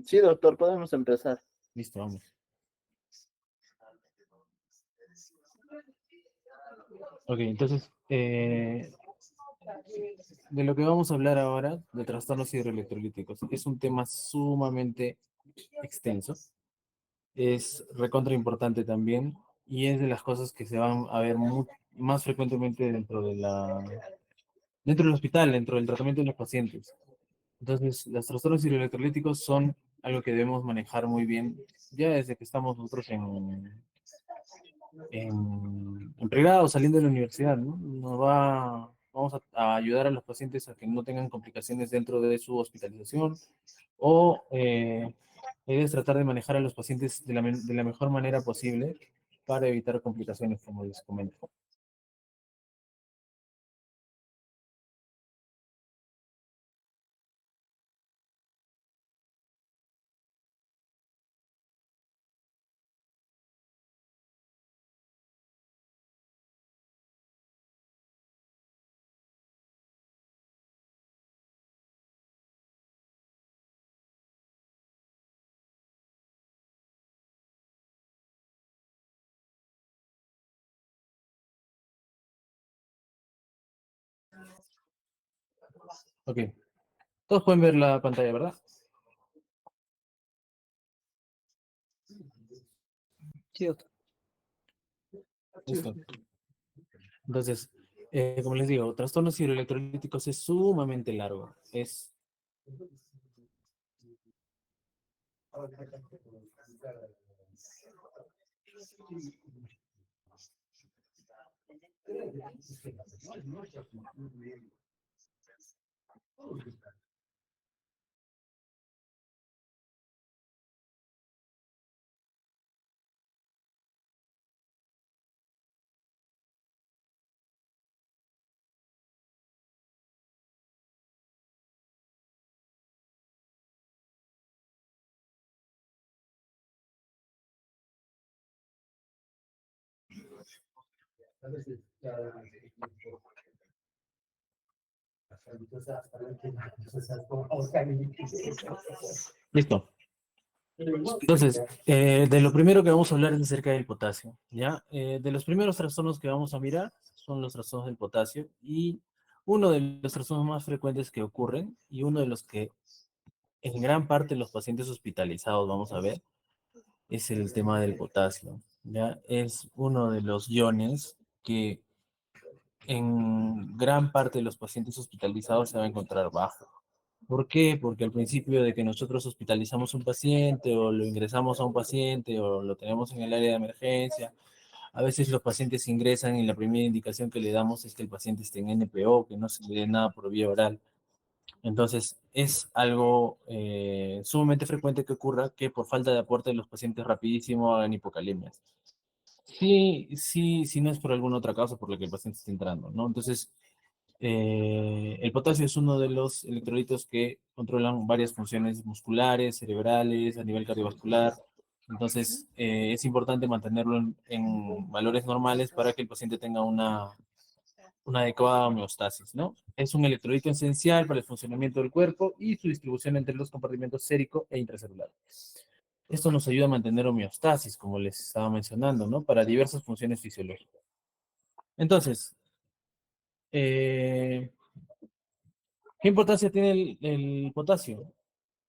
Sí, doctor, podemos empezar. Listo, vamos. Ok, entonces, de lo que vamos a hablar ahora, de trastornos hidroelectrolíticos, es un tema sumamente extenso, es recontra importante también, y es de las cosas que se van a ver más frecuentemente dentro del hospital, dentro del tratamiento de los pacientes. Entonces, los trastornos hidroelectrolíticos son algo que debemos manejar muy bien, ya desde que estamos nosotros en pregrado, saliendo de la universidad, ¿no? Vamos a ayudar a los pacientes a que no tengan complicaciones dentro de su hospitalización o la idea es tratar de manejar a los pacientes de la mejor manera posible para evitar complicaciones, como les comento. Ok, todos pueden ver la pantalla, ¿verdad? Sí, doctor. Listo. Entonces, como les digo, trastornos hidroelectrolíticos es sumamente largo. Listo. Entonces, de lo primero que vamos a hablar es acerca del potasio, ¿ya? De los primeros trastornos que vamos a mirar son los trastornos del potasio y uno de los trastornos más frecuentes que ocurren y uno de los que en gran parte los pacientes hospitalizados vamos a ver es el tema del potasio, ¿ya? Es uno de los iones que en gran parte de los pacientes hospitalizados se va a encontrar bajo. ¿Por qué? Porque al principio de que nosotros hospitalizamos un paciente o lo ingresamos a un paciente o lo tenemos en el área de emergencia, a veces los pacientes ingresan y la primera indicación que le damos es que el paciente esté en NPO, que no se le dé nada por vía oral. Entonces, es algo sumamente frecuente que ocurra que por falta de aporte de los pacientes rapidísimo hagan hipocalemias. Sí, sí, sí, no es por alguna otra causa por la que el paciente está entrando, ¿no? Entonces, el potasio es uno de los electrolitos que controlan varias funciones musculares, cerebrales, a nivel cardiovascular. Entonces, es importante mantenerlo en valores normales para que el paciente tenga una adecuada homeostasis, ¿no? Es un electrolito esencial para el funcionamiento del cuerpo y su distribución entre los compartimentos sérico e intracelular. Esto nos ayuda a mantener homeostasis, como les estaba mencionando, ¿no? Para diversas funciones fisiológicas. Entonces, eh, ¿qué importancia tiene el potasio?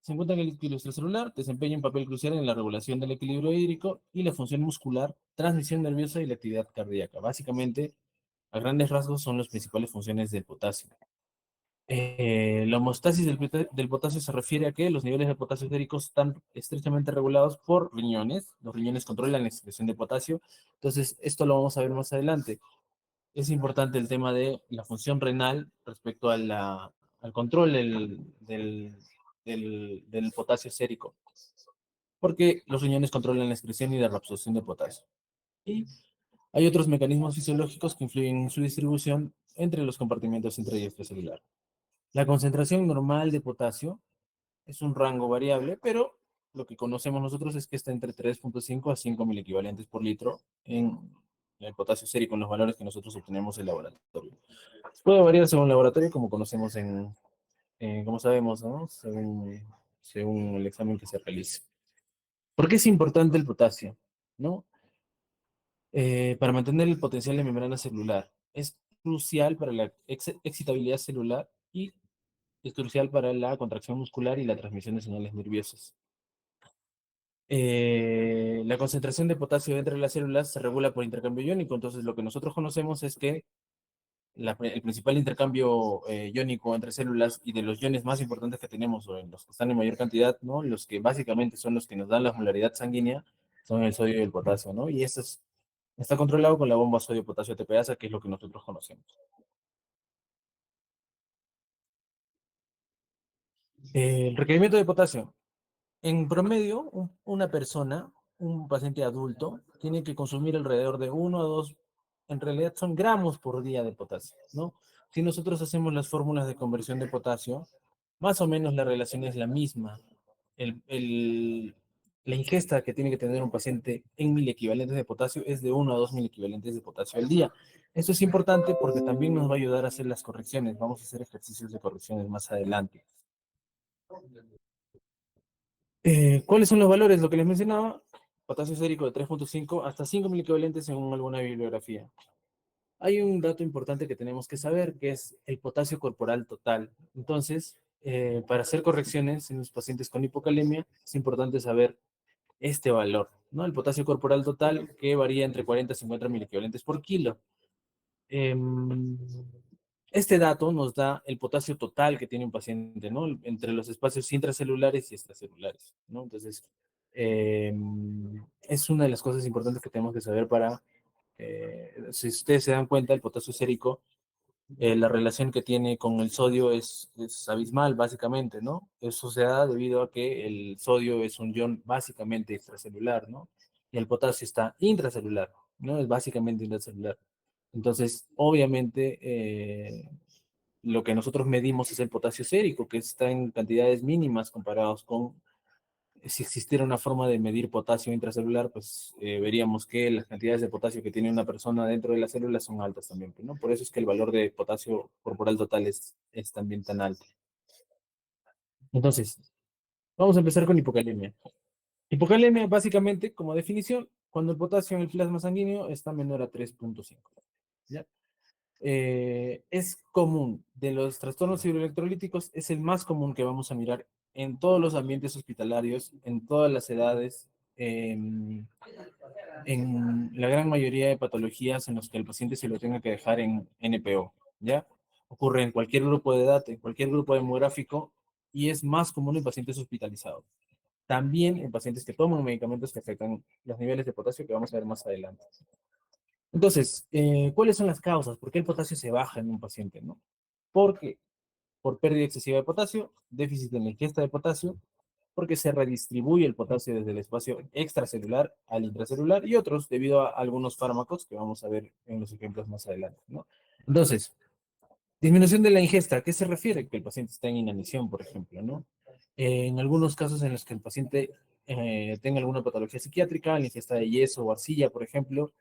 Se encuentra en el equilibrio extracelular, desempeña un papel crucial en la regulación del equilibrio hídrico y la función muscular, transmisión nerviosa y la actividad cardíaca. Básicamente, a grandes rasgos, son las principales funciones del potasio. La homeostasis del potasio se refiere a que los niveles de potasio séricos están estrechamente regulados por riñones. Los riñones controlan la excreción de potasio. Entonces, esto lo vamos a ver más adelante. Es importante el tema de la función renal respecto al control del potasio sérico, porque los riñones controlan la excreción y la reabsorción de potasio. Y hay otros mecanismos fisiológicos que influyen en su distribución entre los compartimentos intra y extracelular. La concentración normal de potasio es un rango variable, pero lo que conocemos nosotros es que está entre 3.5 a 5 equivalentes por litro en el potasio sérico, en los valores que nosotros obtenemos en laboratorio. Puede variar según el laboratorio, como conocemos como sabemos, ¿no? Según según el examen que se realice. ¿Por qué es importante el potasio? ¿No? Para mantener el potencial de membrana celular. Es crucial para la excitabilidad celular y es crucial para la contracción muscular y la transmisión de señales nerviosas. La concentración de potasio entre las células se regula por intercambio iónico, entonces lo que nosotros conocemos es que el principal intercambio iónico entre células y de los iones más importantes que tenemos, o en los que están en mayor cantidad, ¿no? Los que básicamente son los que nos dan la molaridad sanguínea, son el sodio y el potasio, ¿no? Y eso está controlado con la bomba sodio-potasio ATPasa, que es lo que nosotros conocemos. El requerimiento de potasio. En promedio, una persona, un paciente adulto, tiene que consumir alrededor de 1 a 2, en realidad son gramos por día de potasio, ¿no? Si nosotros hacemos las fórmulas de conversión de potasio, más o menos la relación es la misma. La ingesta que tiene que tener un paciente en miliequivalentes de potasio es de 1 a 2 miliequivalentes de potasio al día. Esto es importante porque también nos va a ayudar a hacer las correcciones. Vamos a hacer ejercicios de correcciones más adelante. ¿Cuáles son los valores? Lo que les mencionaba, potasio sérico de 3,5 hasta 5 equivalentes según alguna bibliografía. Hay un dato importante que tenemos que saber, que es el potasio corporal total. Entonces, para hacer correcciones en los pacientes con hipocalemia, es importante saber este valor, ¿no? El potasio corporal total, que varía entre 40 y 50 equivalentes por kilo. Em, este dato nos da el potasio total que tiene un paciente, ¿no? Entre los espacios intracelulares y extracelulares, ¿no? Entonces, es una de las cosas importantes que tenemos que saber para, si ustedes se dan cuenta, el potasio sérico, la relación que tiene con el sodio es abismal, básicamente, ¿no? Eso se da debido a que el sodio es un ion básicamente extracelular, ¿no? Y el potasio está intracelular, ¿no? Es básicamente intracelular. Entonces, obviamente, lo que nosotros medimos es el potasio sérico, que está en cantidades mínimas comparados con si existiera una forma de medir potasio intracelular, pues veríamos que las cantidades de potasio que tiene una persona dentro de las células son altas también, ¿no? Por eso es que el valor de potasio corporal total es también tan alto. Entonces, vamos a empezar con hipocalemia. Hipocalemia, básicamente, como definición, cuando el potasio en el plasma sanguíneo está menor a 3,5. ¿Ya? Es común, de los trastornos hidroelectrolíticos, es el más común que vamos a mirar en todos los ambientes hospitalarios, en todas las edades, en la gran mayoría de patologías en las que el paciente se lo tenga que dejar en NPO, ¿ya? Ocurre en cualquier grupo de edad, en cualquier grupo demográfico, y es más común en pacientes hospitalizados. También en pacientes que toman medicamentos que afectan los niveles de potasio que vamos a ver más adelante. Entonces, ¿cuáles son las causas? ¿Por qué el potasio se baja en un paciente, no? Porque por pérdida excesiva de potasio, déficit en la ingesta de potasio, porque se redistribuye el potasio desde el espacio extracelular al intracelular y otros debido a algunos fármacos que vamos a ver en los ejemplos más adelante, ¿no? Entonces, disminución de la ingesta, ¿a qué se refiere? Que el paciente está en inanición, por ejemplo, ¿no? En algunos casos en los que el paciente tenga alguna patología psiquiátrica, la ingesta de yeso o arcilla, por ejemplo,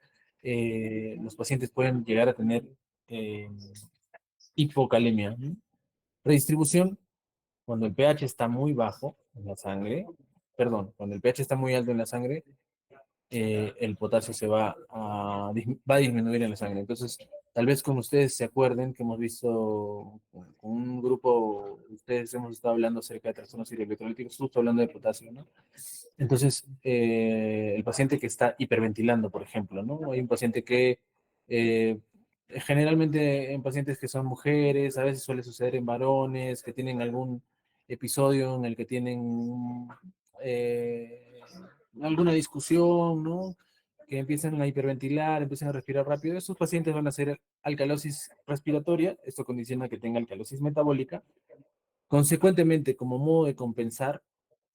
los pacientes pueden llegar a tener eh, hipocalemia, ¿no? Redistribución, cuando el pH está muy bajo en la sangre, perdón, cuando el pH está muy alto en la sangre, el potasio va a disminuir en la sangre. Entonces, tal vez como ustedes se acuerden que hemos visto con un grupo, ustedes hemos estado hablando acerca de trastornos hidroelectrolíticos, justo hablando de potasio, ¿no? Entonces, el paciente que está hiperventilando, por ejemplo, ¿no? Hay un paciente que generalmente en pacientes que son mujeres, a veces suele suceder en varones, que tienen algún episodio en el que tienen eh, alguna discusión, ¿no? Que empiezan a hiperventilar, empiezan a respirar rápido. Estos pacientes van a hacer alcalosis respiratoria, esto condiciona que tenga alcalosis metabólica. Consecuentemente, como modo de compensar,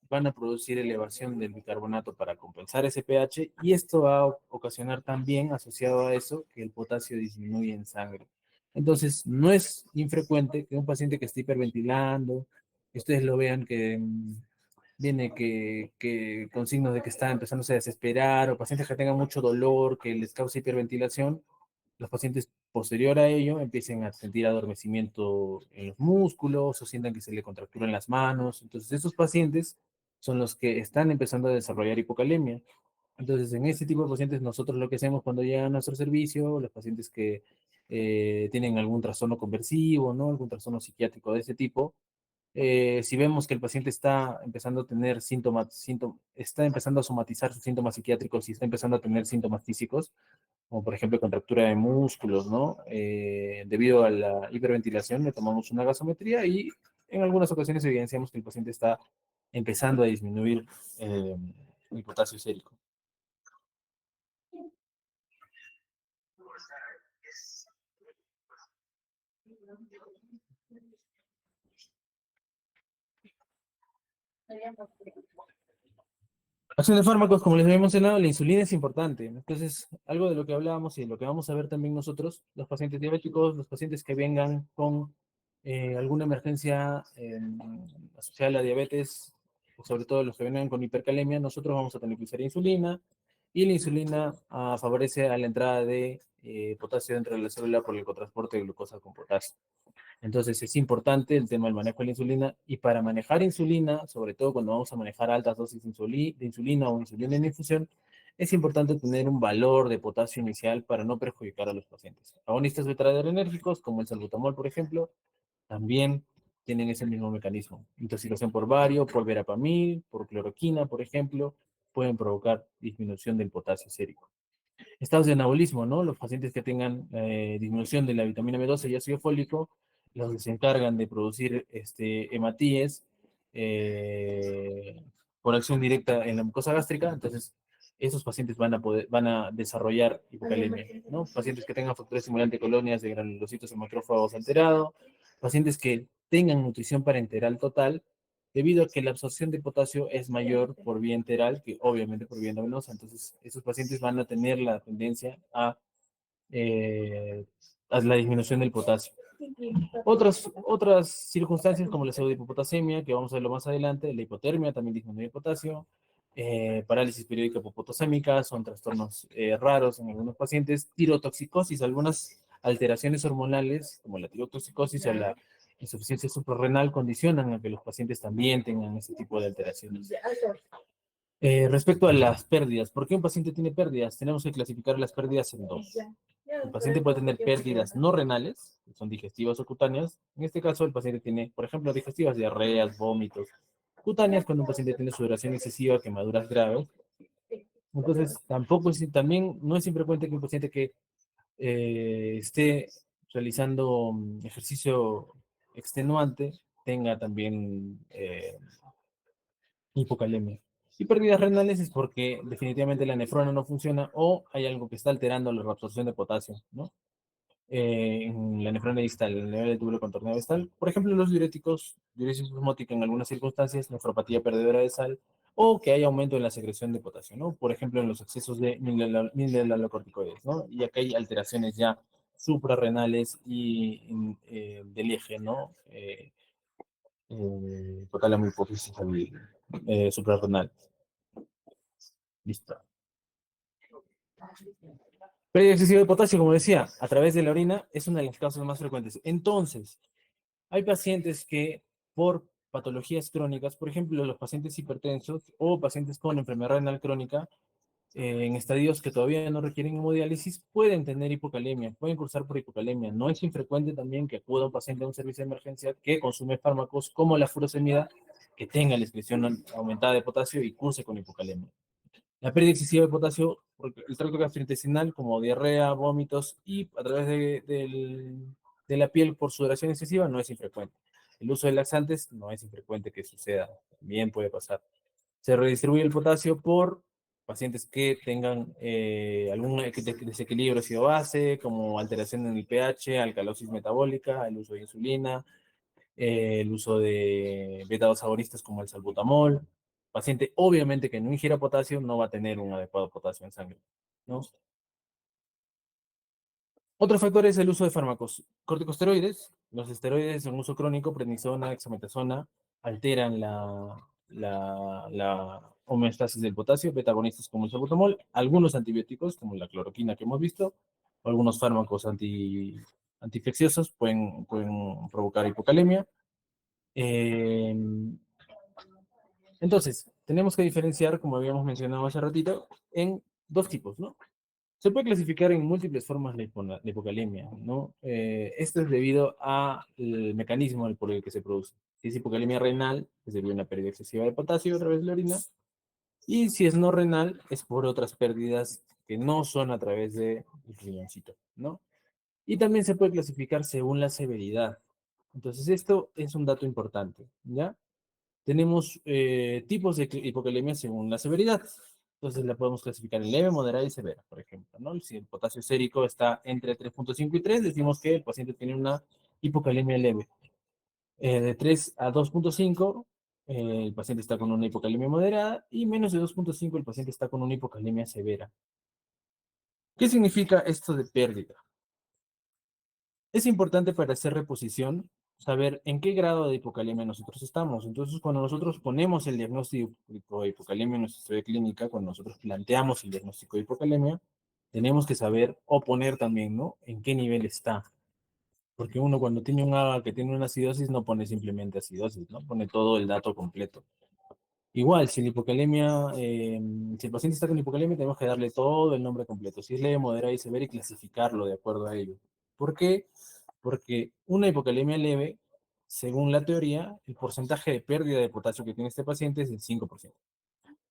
van a producir elevación del bicarbonato para compensar ese pH y esto va a ocasionar también, asociado a eso, que el potasio disminuye en sangre. Entonces, no es infrecuente que un paciente que esté hiperventilando, que ustedes lo vean que viene con signos de que está empezándose a desesperar, o pacientes que tengan mucho dolor, que les causa hiperventilación, los pacientes posterior a ello empiecen a sentir adormecimiento en los músculos o sientan que se le contracturan las manos. Entonces, esos pacientes son los que están empezando a desarrollar hipocalemia. Entonces, en este tipo de pacientes, nosotros lo que hacemos cuando llegan a nuestro servicio, los pacientes que tienen algún trastorno conversivo, ¿no? Algún trastorno psiquiátrico de ese tipo, si vemos que el paciente está empezando a tener está empezando a somatizar sus síntomas psiquiátricos y está empezando a tener síntomas físicos, como por ejemplo contractura de músculos, ¿no? Debido a la hiperventilación, le tomamos una gasometría y en algunas ocasiones evidenciamos que el paciente está empezando a disminuir el potasio sérico. Acción de fármacos, como les había mencionado, la insulina es importante. Entonces, algo de lo que hablábamos y de lo que vamos a ver también nosotros, los pacientes diabéticos, los pacientes que vengan con alguna emergencia asociada a la diabetes, sobre todo los que vengan con hipercalemia, nosotros vamos a tener que usar insulina y la insulina favorece a la entrada de potasio dentro de la célula por el cotransporte de glucosa con potasio. Entonces es importante el tema del manejo de la insulina y para manejar insulina, sobre todo cuando vamos a manejar altas dosis de insulina o insulina en infusión, es importante tener un valor de potasio inicial para no perjudicar a los pacientes. Agonistas beta-adrenérgicos, como el salbutamol, por ejemplo, también tienen ese mismo mecanismo. Intoxicación por bario, por verapamil, por cloroquina, por ejemplo, pueden provocar disminución del potasio sérico. Estados de anabolismo, ¿no? Los pacientes que tengan disminución de la vitamina B12 y ácido fólico, los que se encargan de producir hematíes por acción directa en la mucosa gástrica, entonces esos pacientes van a desarrollar hipocalemia, ¿no? Pacientes que tengan factor estimulante de colonias de granulocitos y macrófagos alterado, pacientes que tengan nutrición parenteral total, debido a que la absorción de potasio es mayor por vía enteral que obviamente por vía endovenosa. Entonces, esos pacientes van a tener la tendencia a la disminución del potasio. Otras circunstancias como la pseudohipopotasemia, que vamos a verlo más adelante, la hipotermia también disminuye el potasio, parálisis periódica hipopotasémica, son trastornos raros en algunos pacientes, tirotoxicosis, algunas alteraciones hormonales como la tirotoxicosis o la insuficiencia suprarrenal condicionan a que los pacientes también tengan ese tipo de alteraciones. Respecto a las pérdidas, ¿por qué un paciente tiene pérdidas? Tenemos que clasificar las pérdidas en dos. El paciente puede tener pérdidas no renales, que son digestivas o cutáneas. En este caso, el paciente tiene, por ejemplo, digestivas, diarreas, vómitos. Cutáneas, cuando un paciente tiene sudoración excesiva, quemaduras graves. Entonces, también no es infrecuente que un paciente que esté realizando ejercicio extenuante tenga también hipocalemia. Y pérdidas renales es porque definitivamente la nefrona no funciona o hay algo que está alterando la reabsorción de potasio, ¿no? En la nefrona distal, en el nivel del túbulo contorneado distal. Por ejemplo, los diuréticos, diuresis osmótica en algunas circunstancias, nefropatía perdedora de sal, o que hay aumento en la secreción de potasio, ¿no? Por ejemplo, en los excesos de mineralocorticoides, ¿no? Y acá hay alteraciones ya suprarrenales y del eje, ¿no? Hipotálamo hipófisis suprarrenal. Listo. Pérdida excesiva de potasio, como decía, a través de la orina es una de las causas más frecuentes. Entonces, hay pacientes que por patologías crónicas, por ejemplo, los pacientes hipertensos o pacientes con enfermedad renal crónica, en estadios que todavía no requieren hemodiálisis, pueden tener hipocalemia, pueden cursar por hipocalemia. No es infrecuente también que acuda un paciente a un servicio de emergencia que consume fármacos como la furosemida, que tenga la excreción aumentada de potasio y curse con hipocalemia. La pérdida excesiva de potasio, porque el tracto gastrointestinal, como diarrea, vómitos y a través de la piel por sudoración excesiva, no es infrecuente. El uso de laxantes no es infrecuente que suceda, también puede pasar. Se redistribuye el potasio por pacientes que tengan algún desequilibrio ácido-base, como alteración en el pH, alcalosis metabólica, el uso de insulina, el uso de beta-2 agonistas como el salbutamol. Paciente, obviamente, que no ingiera potasio no va a tener un adecuado potasio en sangre, ¿no? Otro factor es el uso de fármacos corticosteroides. Los esteroides en uso crónico, prednisona, dexametasona, alteran la homeostasis del potasio, beta-agonistas como el salbutamol, algunos antibióticos como la cloroquina que hemos visto, o algunos fármacos antiinfecciosos pueden provocar hipocalemia. Eh, entonces, tenemos que diferenciar, como habíamos mencionado hace ratito, en dos tipos, ¿no? Se puede clasificar en múltiples formas la hipocalemia, ¿no? Esto es debido al mecanismo por el que se produce. Si es hipocalemia renal, es debido a una pérdida excesiva de potasio a través de la orina, y si es no renal, es por otras pérdidas que no son a través del riñoncito, ¿no? Y también se puede clasificar según la severidad. Entonces, esto es un dato importante, ¿ya? Tenemos tipos de hipocalemia según la severidad. Entonces la podemos clasificar en leve, moderada y severa, por ejemplo, ¿no? Si el potasio sérico está entre 3.5 y 3, decimos que el paciente tiene una hipocalemia leve. De 3 a 2.5, el paciente está con una hipocalemia moderada, y menos de 2.5 el paciente está con una hipocalemia severa. ¿Qué significa esto de pérdida? Es importante para hacer reposición saber en qué grado de hipocalemia nosotros estamos. Entonces, cuando nosotros ponemos el diagnóstico de hipocalemia en nuestra historia clínica, cuando nosotros planteamos el diagnóstico de hipocalemia, tenemos que saber o poner también, ¿no? En qué nivel está. Porque uno cuando tiene que tiene una acidosis no pone simplemente acidosis, ¿no? Pone todo el dato completo. Igual, si la hipocalemia, si el paciente está con hipocalemia, tenemos que darle todo el nombre completo. Si es leve, moderada y severa, y clasificarlo de acuerdo a ello. ¿Por qué? Porque una hipocalemia leve, según la teoría, el porcentaje de pérdida de potasio que tiene este paciente es del 5%.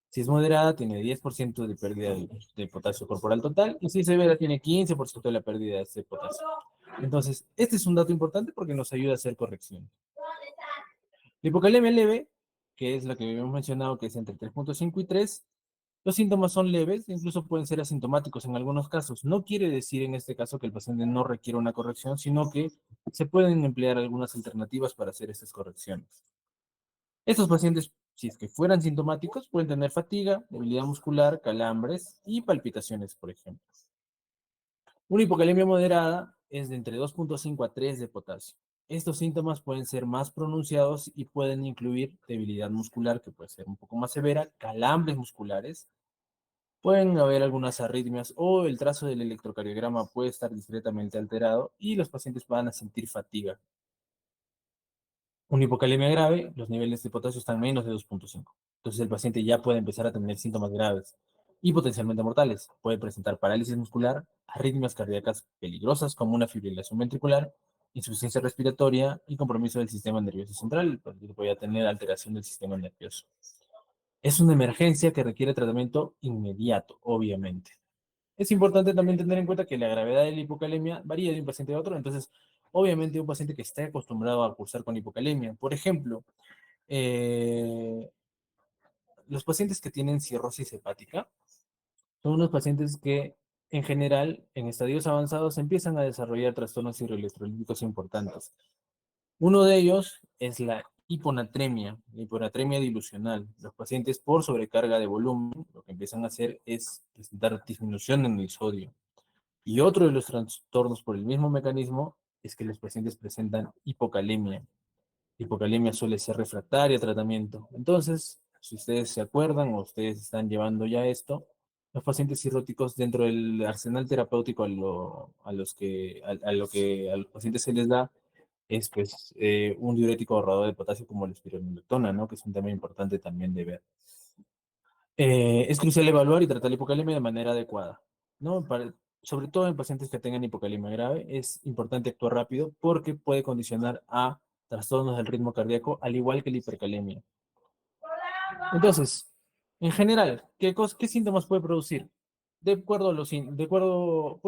Si es moderada, tiene 10% de pérdida de potasio corporal total, y si es severa, tiene 15% de la pérdida de este potasio. Entonces, este es un dato importante porque nos ayuda a hacer corrección. La hipocalemia leve, que es la que habíamos mencionado, que es entre 3.5 y 3, los síntomas son leves, incluso pueden ser asintomáticos en algunos casos. No quiere decir en este caso que el paciente no requiere una corrección, sino que se pueden emplear algunas alternativas para hacer estas correcciones. Estos pacientes, si es que fueran sintomáticos, pueden tener fatiga, debilidad muscular, calambres y palpitaciones, por ejemplo. Una hipocalemia moderada es de entre 2.5 a 3 de potasio. Estos síntomas pueden ser más pronunciados y pueden incluir debilidad muscular, que puede ser un poco más severa, calambres musculares, pueden haber algunas arritmias o el trazo del electrocardiograma puede estar discretamente alterado y los pacientes van a sentir fatiga. Una hipocalemia grave, los niveles de potasio están menos de 2.5. Entonces el paciente ya puede empezar a tener síntomas graves y potencialmente mortales. Puede presentar parálisis muscular, arritmias cardíacas peligrosas como una fibrilación ventricular, insuficiencia respiratoria y compromiso del sistema nervioso central. El paciente puede tener alteración del sistema nervioso. Es una emergencia que requiere tratamiento inmediato, obviamente. Es importante también tener en cuenta que la gravedad de la hipocalemia varía de un paciente a otro, entonces, obviamente, un paciente que esté acostumbrado a cursar con hipocalemia, por ejemplo, eh, los pacientes que tienen cirrosis hepática son unos pacientes que, en general, en estadios avanzados, empiezan a desarrollar trastornos hidroelectrolíticos importantes. Uno de ellos es la hiponatremia dilucional. Los pacientes por sobrecarga de volumen, lo que empiezan a hacer es presentar disminución en el sodio. Y otro de los trastornos por el mismo mecanismo es que los pacientes presentan hipocalemia. Hipocalemia suele ser refractaria a tratamiento. Entonces, si ustedes se acuerdan o ustedes están llevando ya esto, los pacientes cirróticos dentro del arsenal terapéutico a los pacientes se les da es pues un diurético ahorrador de potasio como la espironolactona, ¿no? Que es un tema importante también de ver. Es crucial evaluar y tratar la hipocalemia de manera adecuada, ¿no? Sobre todo en pacientes que tengan hipocalemia grave, es importante actuar rápido porque puede condicionar a trastornos del ritmo cardíaco, al igual que la hipercalemia. Entonces, en general, ¿qué síntomas puede producir? Puede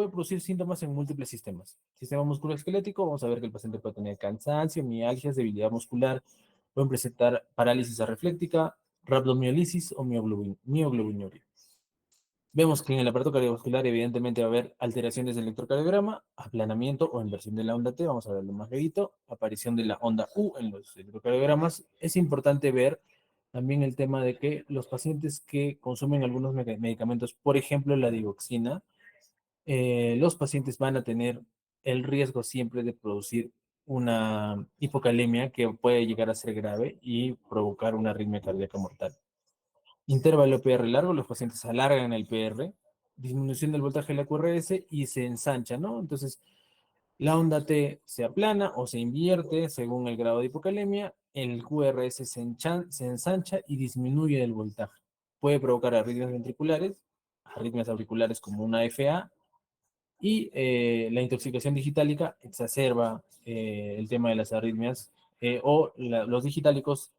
producir síntomas en múltiples sistemas. Sistema musculoesquelético, vamos a ver que el paciente puede tener cansancio, mialgias, debilidad muscular, pueden presentar parálisis arrefléctica, rhabdomiolisis o mioglobinuria. Vemos que en el aparato cardiovascular evidentemente va a haber alteraciones del electrocardiograma, aplanamiento o inversión de la onda T, vamos a verlo más luego, aparición de la onda U en los electrocardiogramas. Es importante ver también el tema de que los pacientes que consumen algunos medicamentos, por ejemplo la digoxina, los pacientes van a tener el riesgo siempre de producir una hipocalemia que puede llegar a ser grave y provocar una arritmia cardíaca mortal. Intervalo PR largo, los pacientes alargan el PR. disminución del voltaje de la QRS y se ensancha, ¿no? Entonces, la onda T se aplana o se invierte según el grado de hipocalemia, el QRS se ensancha y disminuye el voltaje. Puede provocar arritmias ventriculares, arritmias auriculares como una FA, y la intoxicación digitálica exacerba el tema de las arritmias los digitálicos.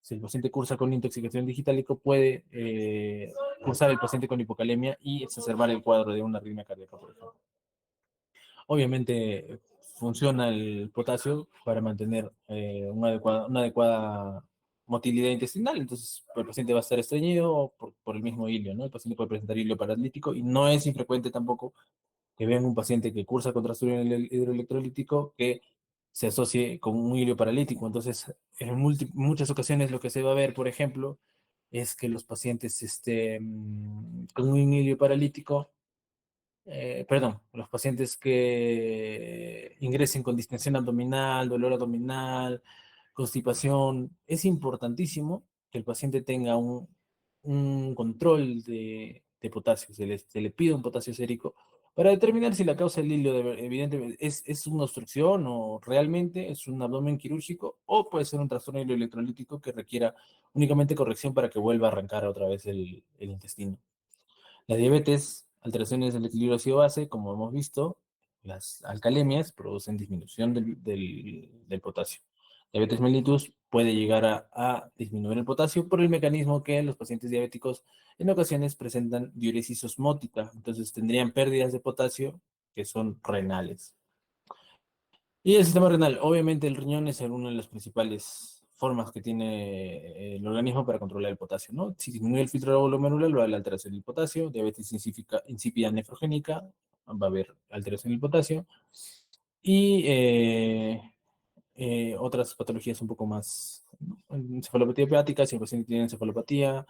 Si el paciente cursa con intoxicación digitálica, puede cursar el paciente con hipocalemia y exacerbar el cuadro de una arritmia cardíaca, por ejemplo. Obviamente funciona el potasio para mantener una adecuada motilidad intestinal, entonces el paciente va a estar estreñido por el mismo hilio, ¿no? El paciente puede presentar hilio paralítico y no es infrecuente tampoco que vean un paciente que cursa con trastorno hidroelectrolítico que se asocie con un hilio paralítico. Entonces, en muchas ocasiones lo que se va a ver, por ejemplo, es que los pacientes con un hilio paralítico, perdón, los pacientes que ingresen con distensión abdominal, dolor abdominal, constipación, es importantísimo que el paciente tenga un control de potasio, se le pide un potasio sérico para determinar si la causa del hilio evidentemente es una obstrucción o realmente es un abdomen quirúrgico o puede ser un trastorno electrolítico que requiera únicamente corrección para que vuelva a arrancar otra vez el intestino. La diabetes, alteraciones del equilibrio ácido-base, como hemos visto, las alcalemias producen disminución del potasio. Diabetes mellitus puede llegar a disminuir el potasio por el mecanismo que los pacientes diabéticos en ocasiones presentan diuresis osmótica, entonces tendrían pérdidas de potasio que son renales. Y el sistema renal, obviamente el riñón es una de las principales formas que tiene el organismo para controlar el potasio, ¿no? Si disminuye el filtro glomerular, va a haber alteración del potasio, diabetes insípida nefrogénica, va a haber alteración del potasio, y otras patologías un poco más, ¿no? Encefalopatía hepática, si el paciente tiene encefalopatía,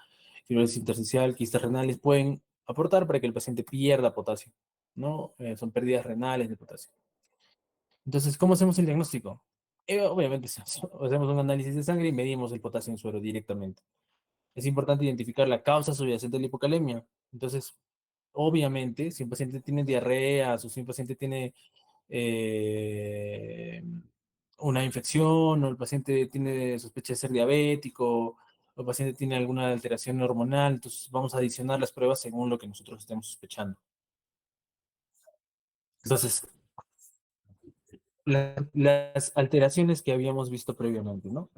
fibrosis intersticial, quistes renales, pueden aportar para que el paciente pierda potasio, ¿no? Son pérdidas renales de potasio. Entonces, ¿cómo hacemos el diagnóstico? Obviamente, hacemos un análisis de sangre y medimos el potasio en suero directamente. Es importante identificar la causa subyacente de la hipocalemia. Entonces, obviamente, si un paciente tiene diarrea o si un paciente tiene eh, una infección o el paciente tiene sospecha de ser diabético o el paciente tiene alguna alteración hormonal, entonces vamos a adicionar las pruebas según lo que nosotros estemos sospechando. Entonces, las alteraciones que habíamos visto previamente, ¿no?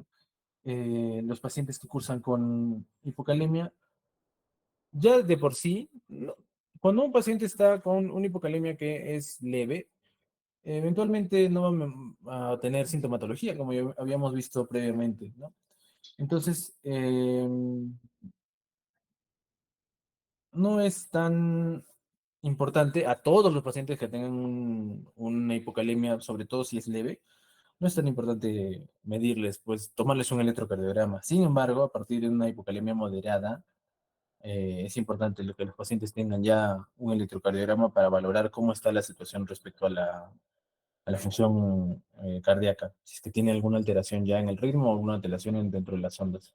Los pacientes que cursan con hipocalemia, ya de por sí, cuando un paciente está con una hipocalemia que es leve, eventualmente no va a tener sintomatología, como ya habíamos visto previamente, ¿no? Entonces, no es tan importante a todos los pacientes que tengan una hipocalemia, sobre todo si es leve, no es tan importante medirles, pues tomarles un electrocardiograma. Sin embargo, a partir de una hipocalemia moderada, es importante que los pacientes tengan ya un electrocardiograma para valorar cómo está la situación respecto a la función cardíaca, si es que tiene alguna alteración ya en el ritmo o alguna alteración dentro de las ondas.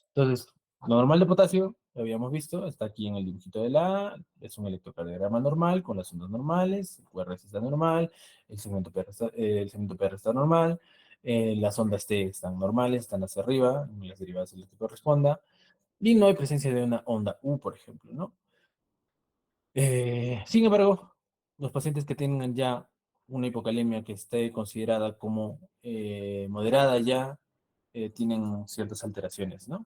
Entonces, lo normal de potasio, lo habíamos visto, está aquí en el dibujito de la A, es un electrocardiograma normal con las ondas normales, el QRS está normal, el segmento PR está normal, las ondas T están normales, están hacia arriba, en las derivadas a las que corresponda, y no hay presencia de una onda U, por ejemplo, ¿no? Sin embargo, los pacientes que tengan ya una hipocalemia que esté considerada como moderada ya, tienen ciertas alteraciones, ¿no?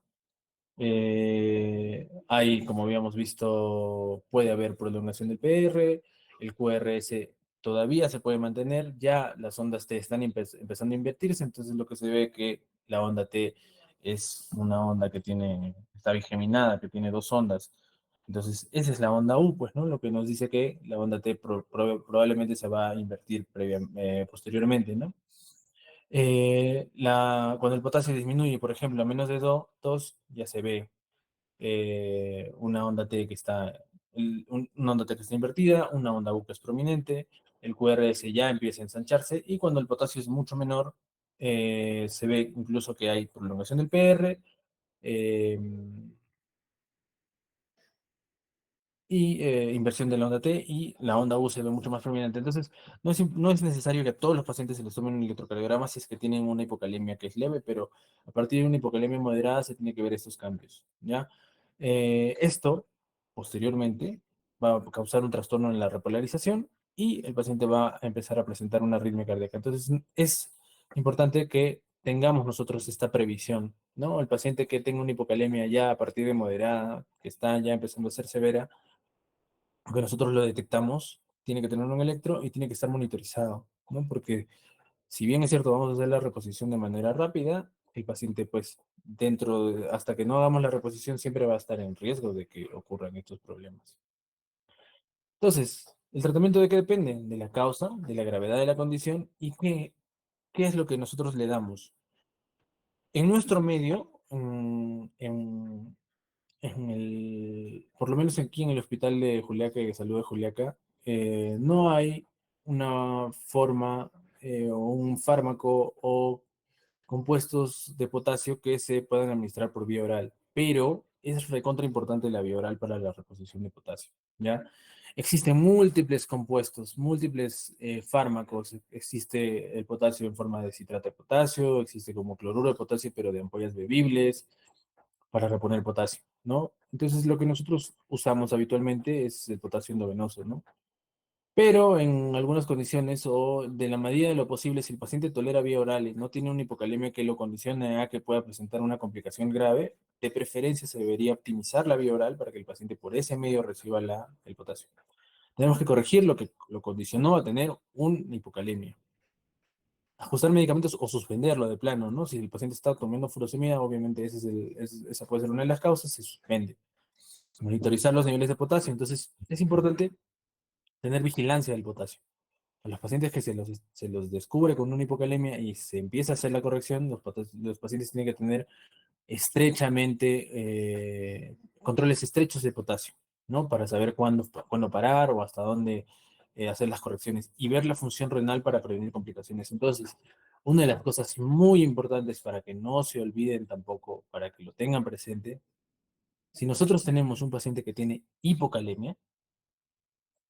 Hay, como habíamos visto, puede haber prolongación del PR, el QRS todavía se puede mantener, ya las ondas T están empezando a invertirse, entonces lo que se ve que la onda T es una onda que está bigeminada, que tiene dos ondas. Entonces, esa es la onda U, pues, ¿no? Lo que nos dice que la onda T probablemente se va a invertir posteriormente, ¿no? Cuando el potasio disminuye, por ejemplo, a menos de 2, ya se ve una onda T que está, una onda T que está invertida, una onda U que es prominente, el QRS ya empieza a ensancharse y cuando el potasio es mucho menor, se ve incluso que hay prolongación del PR, eh, y inversión de la onda T, y la onda U se ve mucho más prominente. Entonces, no es necesario que a todos los pacientes se les tome un electrocardiograma si es que tienen una hipocalemia que es leve, pero a partir de una hipocalemia moderada se tiene que ver estos cambios, ¿ya? Esto, posteriormente, va a causar un trastorno en la repolarización y el paciente va a empezar a presentar una arritmia cardíaca. Entonces, es importante que tengamos nosotros esta previsión, ¿no? El paciente que tenga una hipocalemia ya a partir de moderada, que está ya empezando a ser severa, que nosotros lo detectamos, tiene que tener un electro y tiene que estar monitorizado, ¿no? Porque si bien es cierto, vamos a hacer la reposición de manera rápida, el paciente, pues, hasta que no hagamos la reposición, siempre va a estar en riesgo de que ocurran estos problemas. Entonces, ¿el tratamiento de qué depende? De la causa, de la gravedad de la condición y qué es lo que nosotros le damos. En nuestro medio, por lo menos aquí en el hospital de Juliaca y de Salud de Juliaca, no hay una forma o un fármaco o compuestos de potasio que se puedan administrar por vía oral, pero es recontra importante la vía oral para la reposición de potasio, ¿ya? Existen múltiples compuestos, múltiples fármacos. Existe el potasio en forma de citrato de potasio, existe como cloruro de potasio, pero de ampollas bebibles para reponer potasio, ¿no? Entonces, lo que nosotros usamos habitualmente es el potasio endovenoso, ¿no? Pero en algunas condiciones o de la medida de lo posible, si el paciente tolera vía oral y no tiene una hipocalemia que lo condicione a que pueda presentar una complicación grave, de preferencia se debería optimizar la vía oral para que el paciente por ese medio reciba el potasio. Tenemos que corregir lo que lo condicionó a tener una hipocalemia. Ajustar medicamentos o suspenderlo de plano, ¿no? Si el paciente está tomando furosemida, obviamente esa puede ser una de las causas, se suspende. Monitorizar los niveles de potasio. Entonces, es importante tener vigilancia del potasio. A los pacientes que se los descubre con una hipocalemia y se empieza a hacer la corrección, los pacientes tienen que tener controles estrechos de potasio, ¿no? Para saber cuándo parar o hasta dónde hacer las correcciones y ver la función renal para prevenir complicaciones. Entonces, una de las cosas muy importantes para que no se olviden tampoco, para que lo tengan presente, si nosotros tenemos un paciente que tiene hipocalemia,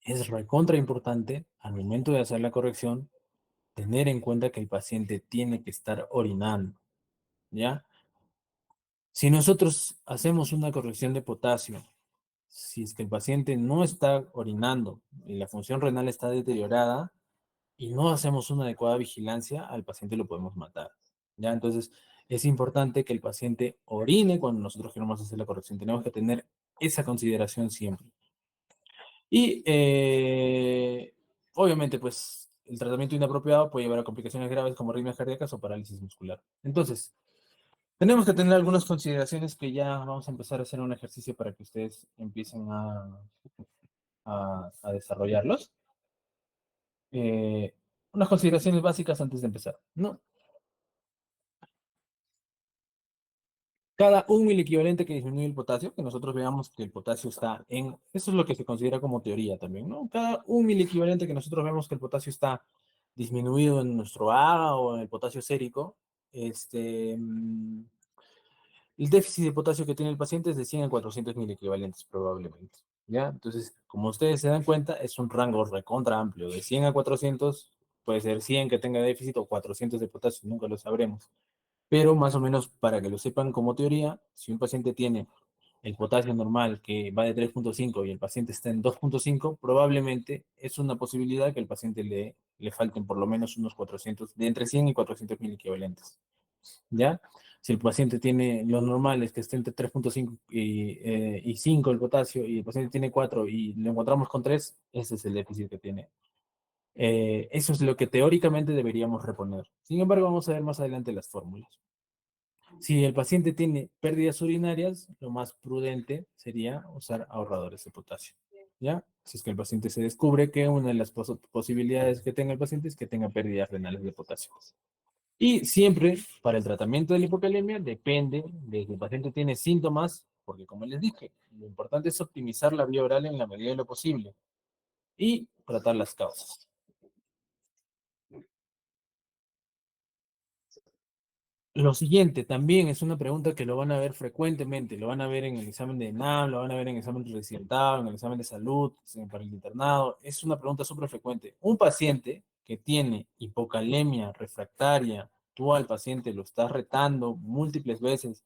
es recontra importante al momento de hacer la corrección tener en cuenta que el paciente tiene que estar orinando, ¿ya? Si nosotros hacemos una corrección de potasio, si es que el paciente no está orinando y la función renal está deteriorada y no hacemos una adecuada vigilancia, al paciente lo podemos matar, ¿ya? Entonces, es importante que el paciente orine cuando nosotros queremos hacer la corrección. Tenemos que tener esa consideración siempre. Y obviamente, pues el tratamiento inapropiado puede llevar a complicaciones graves como arritmias cardíacas o parálisis muscular. Entonces, tenemos que tener algunas consideraciones que ya vamos a empezar a hacer un ejercicio para que ustedes empiecen a desarrollarlos. Eh, unas consideraciones básicas antes de empezar. No, cada un miliequivalente que disminuye el potasio, que nosotros veamos que el potasio está eso es lo que se considera como teoría también, ¿no? Cada un miliequivalente que nosotros vemos que el potasio está disminuido en nuestro A o en el potasio sérico, el déficit de potasio que tiene el paciente es de 100 a 400 miliequivalentes probablemente, ¿ya? Entonces, como ustedes se dan cuenta, es un rango recontra amplio, de 100 a 400, puede ser 100 que tenga déficit o 400 de potasio, nunca lo sabremos. Pero más o menos para que lo sepan como teoría, si un paciente tiene el potasio normal que va de 3,5 y el paciente está en 2,5, probablemente es una posibilidad que el paciente le falten por lo menos unos 400, de entre 100 y 400 mil equivalentes, ¿ya? Si el paciente tiene los normales que esté entre 3,5 y 5 el potasio y el paciente tiene 4 y lo encontramos con 3, ese es el déficit que tiene. Eso es lo que teóricamente deberíamos reponer. Sin embargo, vamos a ver más adelante las fórmulas. Si el paciente tiene pérdidas urinarias, lo más prudente sería usar ahorradores de potasio, ¿ya? Si es que el paciente se descubre que una de las posibilidades que tenga el paciente es que tenga pérdidas renales de potasio. Y siempre, para el tratamiento de la hipocalemia, depende de que el paciente tiene síntomas, porque como les dije, lo importante es optimizar la vía oral en la medida de lo posible y tratar las causas. Lo siguiente también es una pregunta que lo van a ver frecuentemente, lo van a ver en el examen de ENAM, lo van a ver en el examen de residentado, en el examen de salud, para el internado. Es una pregunta súper frecuente. Un paciente que tiene hipocalemia refractaria, tú al paciente lo estás retando múltiples veces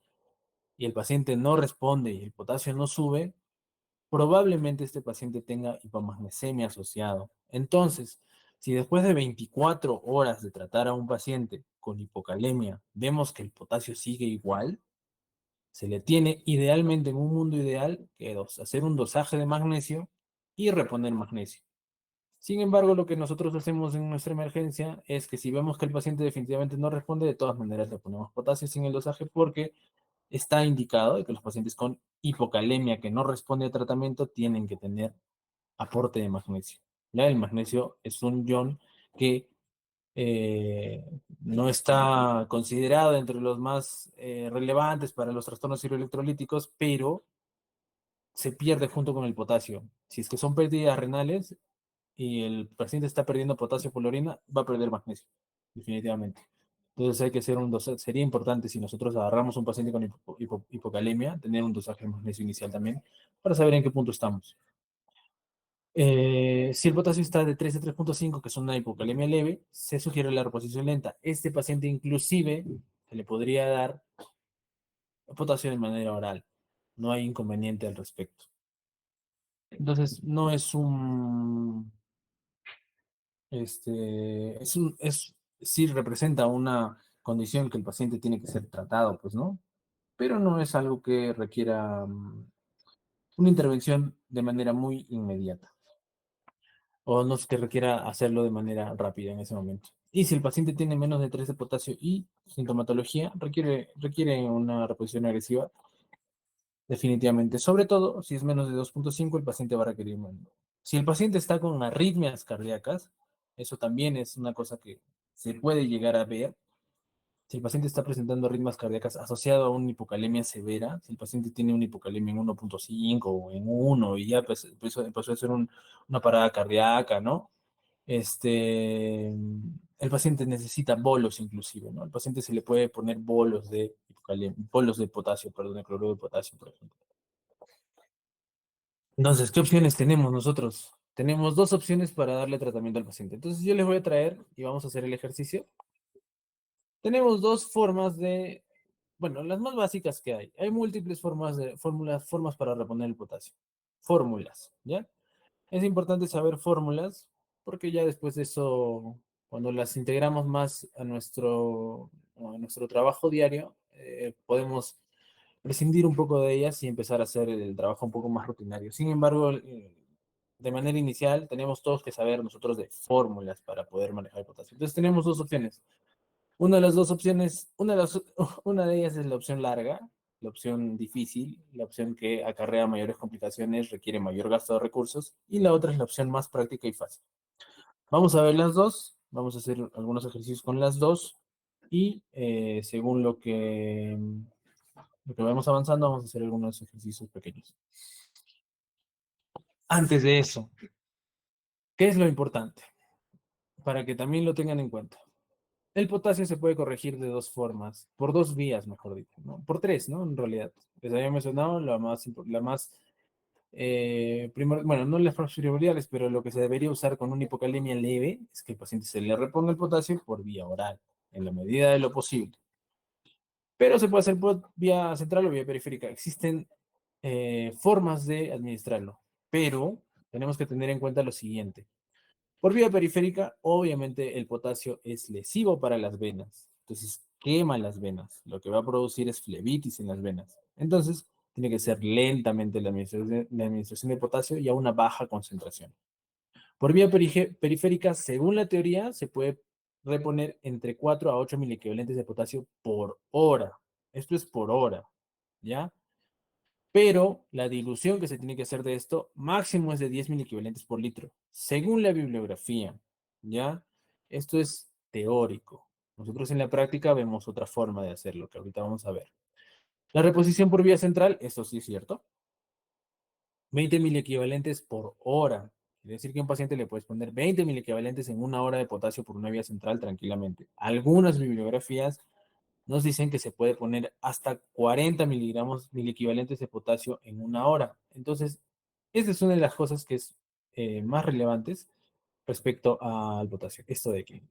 y el paciente no responde y el potasio no sube, probablemente este paciente tenga hipomagnesemia asociado. Entonces, si después de 24 horas de tratar a un paciente con hipocalemia vemos que el potasio sigue igual, se le tiene idealmente en un mundo ideal que hacer un dosaje de magnesio y reponer magnesio. Sin embargo, lo que nosotros hacemos en nuestra emergencia es que si vemos que el paciente definitivamente no responde, de todas maneras le ponemos potasio sin el dosaje porque está indicado de que los pacientes con hipocalemia que no responde a tratamiento tienen que tener aporte de magnesio. ¿Ya? El magnesio es un ion que no está considerado entre los más relevantes para los trastornos hidroelectrolíticos, pero se pierde junto con el potasio. Si es que son pérdidas renales y el paciente está perdiendo potasio por la orina, va a perder magnesio, definitivamente. Entonces hay que hacer un dosaje. Sería importante si nosotros agarramos un paciente con hipocalemia, tener un dosaje de magnesio inicial también, para saber en qué punto estamos. Si el potasio está de 3 a 3,5, que es una hipocalemia leve, se sugiere la reposición lenta. Este paciente inclusive se le podría dar potasio de manera oral. No hay inconveniente al respecto. Entonces, no es un, sí representa una condición que el paciente tiene que ser tratado, pues, ¿no? Pero no es algo que requiera una intervención de manera muy inmediata. O no es que requiera hacerlo de manera rápida en ese momento. Y si el paciente tiene menos de 3 de potasio y sintomatología, requiere una reposición agresiva, definitivamente. Sobre todo, si es menos de 2,5, el paciente va a requerir menos. Si el paciente está con arritmias cardíacas, eso también es una cosa que se puede llegar a ver. Si el paciente está presentando arritmias cardíacas asociado a una hipocalemia severa, si el paciente tiene una hipocalemia en 1,5 o en 1 y ya empezó a hacer una parada cardíaca, ¿no? El paciente necesita bolos inclusive, ¿no? Al paciente se le puede poner bolos de potasio, perdón, de cloruro de potasio, por ejemplo. Entonces, ¿qué opciones tenemos nosotros? Tenemos dos opciones para darle tratamiento al paciente. Entonces, yo les voy a traer y vamos a hacer el ejercicio. Tenemos dos formas bueno, las más básicas que hay. Hay múltiples formas para reponer el potasio. Fórmulas, ¿ya? Es importante saber fórmulas porque ya después de eso, cuando las integramos más a nuestro trabajo diario, podemos prescindir un poco de ellas y empezar a hacer el trabajo un poco más rutinario. Sin embargo, de manera inicial, tenemos todos que saber nosotros de fórmulas para poder manejar el potasio. Entonces tenemos dos opciones. Una de las dos opciones, una de ellas es la opción larga, la opción difícil, la opción que acarrea mayores complicaciones, requiere mayor gasto de recursos, y la otra es la opción más práctica y fácil. Vamos a ver las dos, vamos a hacer algunos ejercicios con las dos, y según lo que vamos avanzando, vamos a hacer algunos ejercicios pequeños. Antes de eso, ¿qué es lo importante? Para que también lo tengan en cuenta. El potasio se puede corregir de dos formas, por dos vías, mejor dicho, ¿no? Por tres, ¿no? En realidad. Les había mencionado bueno, no las primordiales, pero lo que se debería usar con una hipocalemia leve es que el paciente se le reponga el potasio por vía oral, en la medida de lo posible. Pero se puede hacer por vía central o vía periférica. Existen formas de administrarlo, pero tenemos que tener en cuenta lo siguiente. Por vía periférica, obviamente el potasio es lesivo para las venas. Entonces, quema las venas. Lo que va a producir es flebitis en las venas. Entonces, tiene que ser lentamente la administración de potasio y a una baja concentración. Por vía periférica, según la teoría, se puede reponer entre 4 a 8 miliequivalentes de potasio por hora. Esto es por hora, ¿ya? Pero la dilución que se tiene que hacer de esto máximo es de 10 miliequivalentes por litro, según la bibliografía, ¿ya? Esto es teórico. Nosotros en la práctica vemos otra forma de hacerlo, que ahorita vamos a ver. La reposición por vía central, esto sí es cierto, 20 miliequivalentes por hora. Quiere decir que a un paciente le puedes poner 20 miliequivalentes en una hora de potasio por una vía central tranquilamente. Algunas bibliografías nos dicen que se puede poner hasta 40 miligramos equivalentes de potasio en una hora. Entonces, esa es una de las cosas que es más relevantes respecto al potasio. Esto de que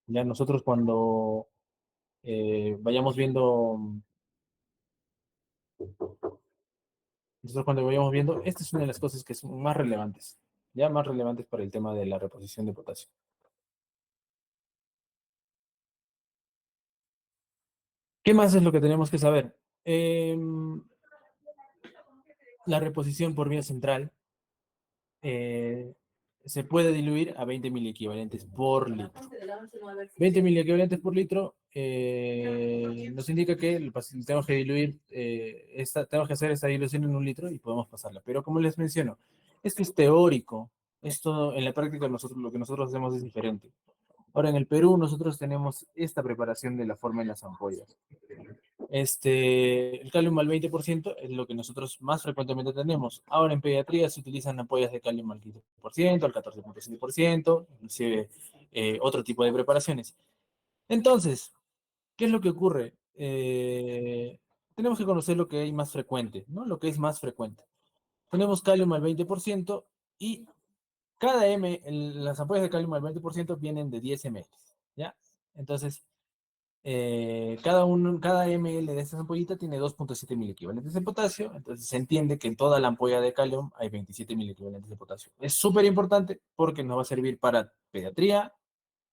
ya nosotros cuando vayamos viendo, esta es una de las cosas que son más relevantes, ya más relevantes para el tema de la reposición de potasio. ¿Qué más es lo que tenemos que saber? La reposición por vía central eh, se puede diluir a 20 miliequivalentes por litro. 20 miliequivalentes por litro nos indica que tenemos que diluir, tenemos que hacer esta dilución en un litro y podemos pasarla. Pero como les menciono, esto es teórico. Esto en la práctica lo que nosotros hacemos es diferente. Ahora en el Perú nosotros tenemos esta preparación de la forma en las ampollas. El calium al 20% es lo que nosotros más frecuentemente tenemos. Ahora en pediatría se utilizan ampollas de calium al 15%, al 14,5%, inclusive otro tipo de preparaciones. Entonces, ¿qué es lo que ocurre? Tenemos que conocer lo que hay más frecuente, ¿no? Lo que es más frecuente. Tenemos calium al 20% y las ampollas de calium al 20% vienen de 10 ml, ¿ya? Entonces, cada ml de esta ampollita tiene 2,7 mil equivalentes de potasio, entonces se entiende que en toda la ampolla de calium hay 27 mil equivalentes de potasio. Es súper importante porque nos va a servir para pediatría,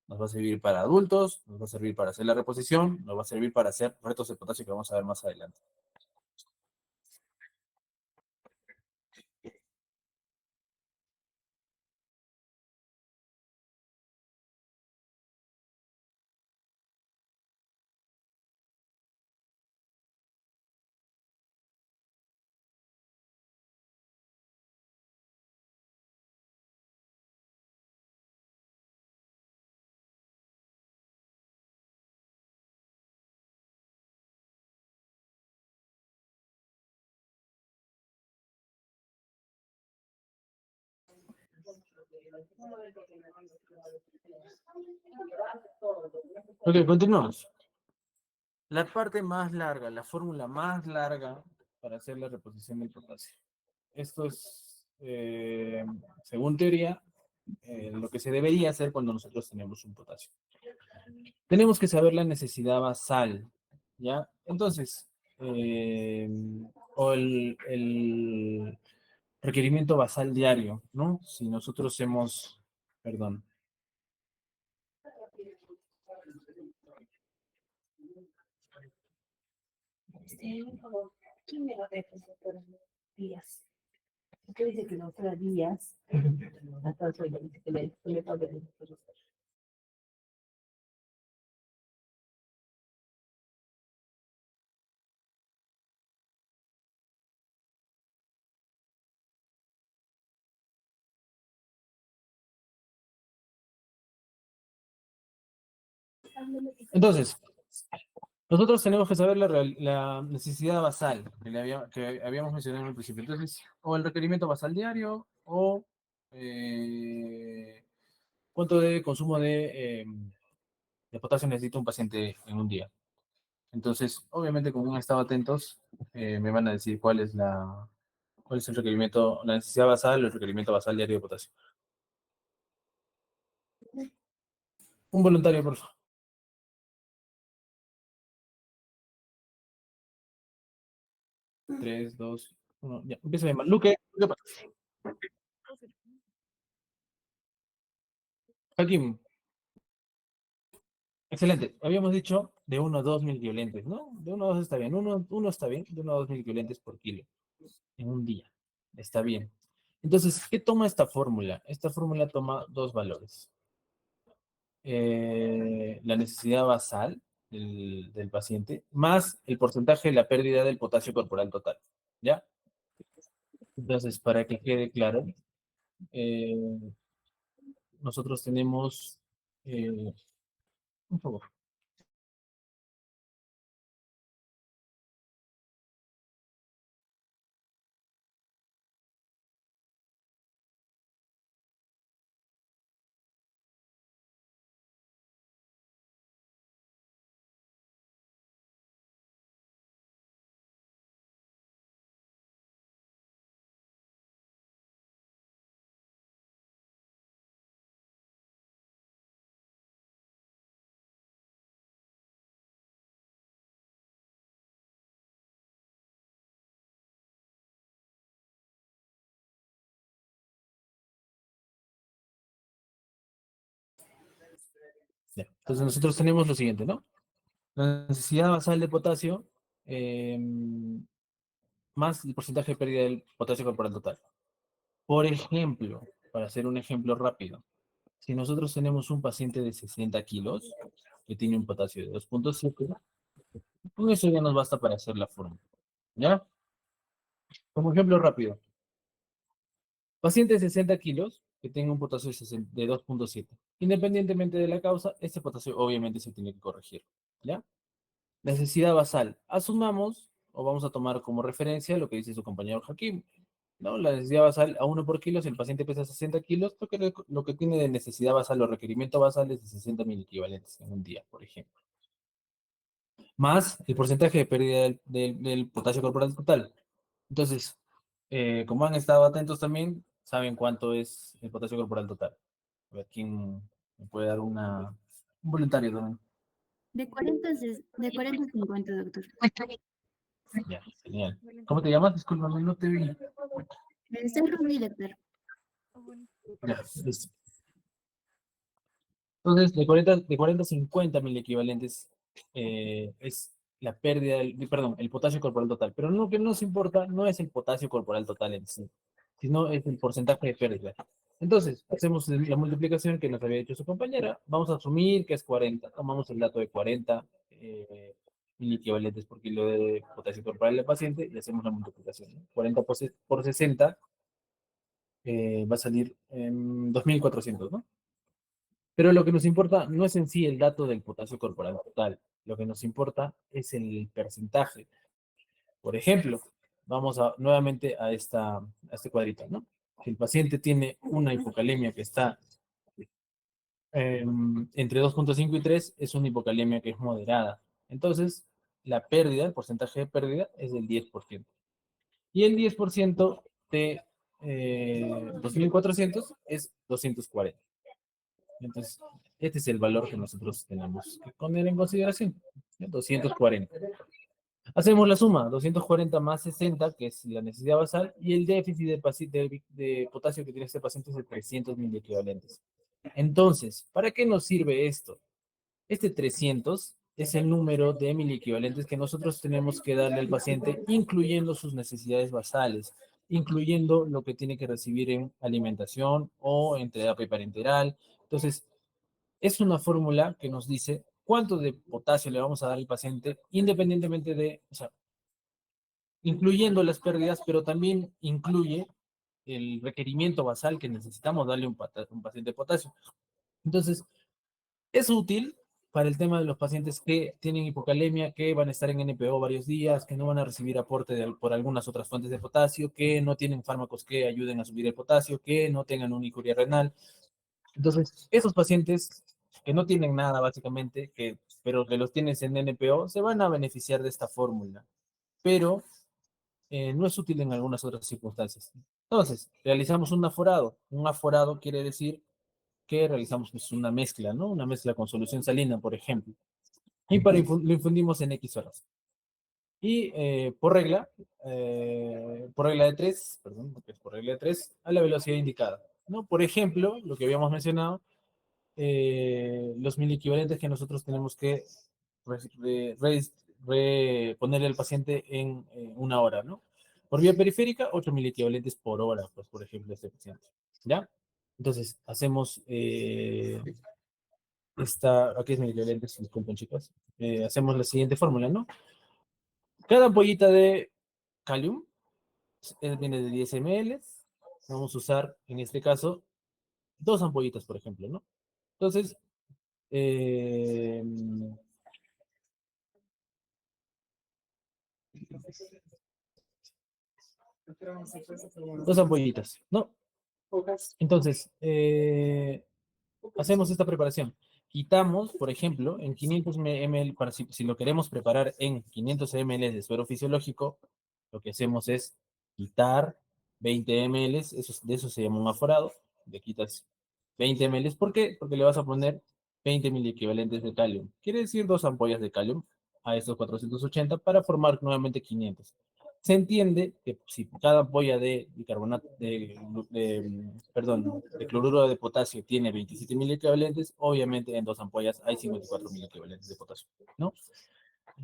nos va a servir para adultos, nos va a servir para hacer la reposición, nos va a servir para hacer retos de potasio que vamos a ver más adelante. Ok, continuamos. La parte más larga, la fórmula más larga para hacer la reposición del potasio. Esto es, según teoría, lo que se debería hacer cuando nosotros tenemos un potasio. Tenemos que saber la necesidad basal, ¿ya? Entonces, o el requerimiento basal diario, ¿no? Si nosotros hemos, perdón. ¿Quién me lo representa por días? Usted dice que no será días. Hasta soy dice que le pague. Entonces, nosotros tenemos que saber la necesidad basal que habíamos mencionado en el principio. Entonces, o el requerimiento basal diario o cuánto de consumo de potasio necesita un paciente en un día. Entonces, obviamente, como han estado atentos, me van a decir cuál es el requerimiento, la necesidad basal o el requerimiento basal diario de potasio. Un voluntario, por favor. 3, 2, 1, ya. Empieza bien. Luque, Hakim, excelente. Habíamos dicho de 1 a 2 mil violentes, ¿no? De 1 a 2 está bien. Uno está bien, de 1 a 2 mil violentes por kilo en un día. Está bien. Entonces, ¿qué toma esta fórmula? Esta fórmula toma dos valores. La necesidad basal del paciente, más el porcentaje de la pérdida del potasio corporal total. ¿Ya? Entonces, para que quede claro, eh, nosotros tenemos, un favor, Ya. Entonces nosotros tenemos lo siguiente, ¿no? La necesidad basal de potasio más el porcentaje de pérdida del potasio corporal total. Por ejemplo, para hacer un ejemplo rápido, si nosotros tenemos un paciente de 60 kilos que tiene un potasio de 2,7, con eso ya nos basta para hacer la fórmula. ¿Ya? Como ejemplo rápido, paciente de 60 kilos que tenga un potasio de 2,7. Independientemente de la causa, este potasio obviamente se tiene que corregir. ¿Ya? Necesidad basal. Asumamos, o vamos a tomar como referencia lo que dice su compañero Hakim, ¿no? La necesidad basal a 1 por kilo, si el paciente pesa 60 kilos, lo que tiene de necesidad basal o requerimiento basal es de 60 mil equivalentes en un día, por ejemplo. Más el porcentaje de pérdida del potasio corporal total. Entonces, como han estado atentos también, saben cuánto es el potasio corporal total. A ver, ¿quién me puede dar un voluntario también? De 40 a 50, doctor. Ya, genial. ¿Cómo te llamas? Discúlpame, no te vi. Soy Rubí, doctor. Ya, listo. Entonces, de 40 a 50 mil equivalentes es la pérdida perdón, el potasio corporal total. Pero lo que nos importa no es el potasio corporal total en sí, sino es el porcentaje de pérdida. Entonces, hacemos la multiplicación que nos había hecho su compañera. Vamos a asumir que es 40. Tomamos el dato de 40 mil equivalentes por kilo de potasio corporal del paciente y hacemos la multiplicación, ¿no? 40 por 60 va a salir en 2.400, ¿no? Pero lo que nos importa no es en sí el dato del potasio corporal total, lo que nos importa es el porcentaje. Por ejemplo, vamos nuevamente a este cuadrito, ¿no? Si el paciente tiene una hipocalemia que está entre 2,5 y 3, es una hipocalemia que es moderada. Entonces, la pérdida, el porcentaje de pérdida es del 10%. Y el 10% de 2.400 es 240. Entonces, este es el valor que nosotros tenemos que poner en consideración, ¿sí? 240. Hacemos la suma, 240 más 60, que es la necesidad basal, y el déficit de potasio que tiene este paciente es de 300 mil equivalentes. Entonces, ¿para qué nos sirve esto? Este 300 es el número de mil equivalentes que nosotros tenemos que darle al paciente, incluyendo sus necesidades basales, incluyendo lo que tiene que recibir en alimentación o en terapia parenteral. Entonces, es una fórmula que nos dice cuánto de potasio le vamos a dar al paciente, independientemente de, o sea, incluyendo las pérdidas, pero también incluye el requerimiento basal que necesitamos darle a un paciente de potasio. Entonces, es útil para el tema de los pacientes que tienen hipocalemia, que van a estar en NPO varios días, que no van a recibir aporte por algunas otras fuentes de potasio, que no tienen fármacos que ayuden a subir el potasio, que no tengan una injuria renal. Entonces, esos pacientes que no tienen nada, básicamente, pero que los tienes en NPO, se van a beneficiar de esta fórmula, pero no es útil en algunas otras circunstancias. Entonces, realizamos un aforado. Un aforado quiere decir que realizamos pues, una mezcla, ¿no? Una mezcla con solución salina, por ejemplo. Y lo infundimos en X horas. Y por regla de 3, perdón, porque es por regla de 3, a la velocidad indicada, ¿no? Por ejemplo, lo que habíamos mencionado, los mil equivalentes que nosotros tenemos que ponerle al paciente en 1 hora, ¿no? Por vía periférica, 8.000 equivalentes por hora, pues, por ejemplo, este paciente, ¿ya? Entonces, hacemos aquí es mil equivalentes, disculpen chicos, hacemos la siguiente fórmula, ¿no? Cada ampollita de Calium viene de 10 ml, vamos a usar, en este caso, 2 ampollitas, por ejemplo, ¿no? Entonces, eh, 2 ampollitas, ¿no? Entonces, hacemos esta preparación. Quitamos, por ejemplo, en 500 ml, si lo queremos preparar en 500 ml de suero fisiológico, lo que hacemos es quitar 20 ml, de eso se llama un aforado, le quitas 20 ml, ¿por qué? Porque le vas a poner 20 mil equivalentes de calium. Quiere decir 2 ampollas de calium a estos 480 para formar nuevamente 500. Se entiende que si cada ampolla de bicarbonato, de cloruro de potasio tiene 27 mil equivalentes, obviamente en dos ampollas hay 54 mil equivalentes de potasio, ¿no?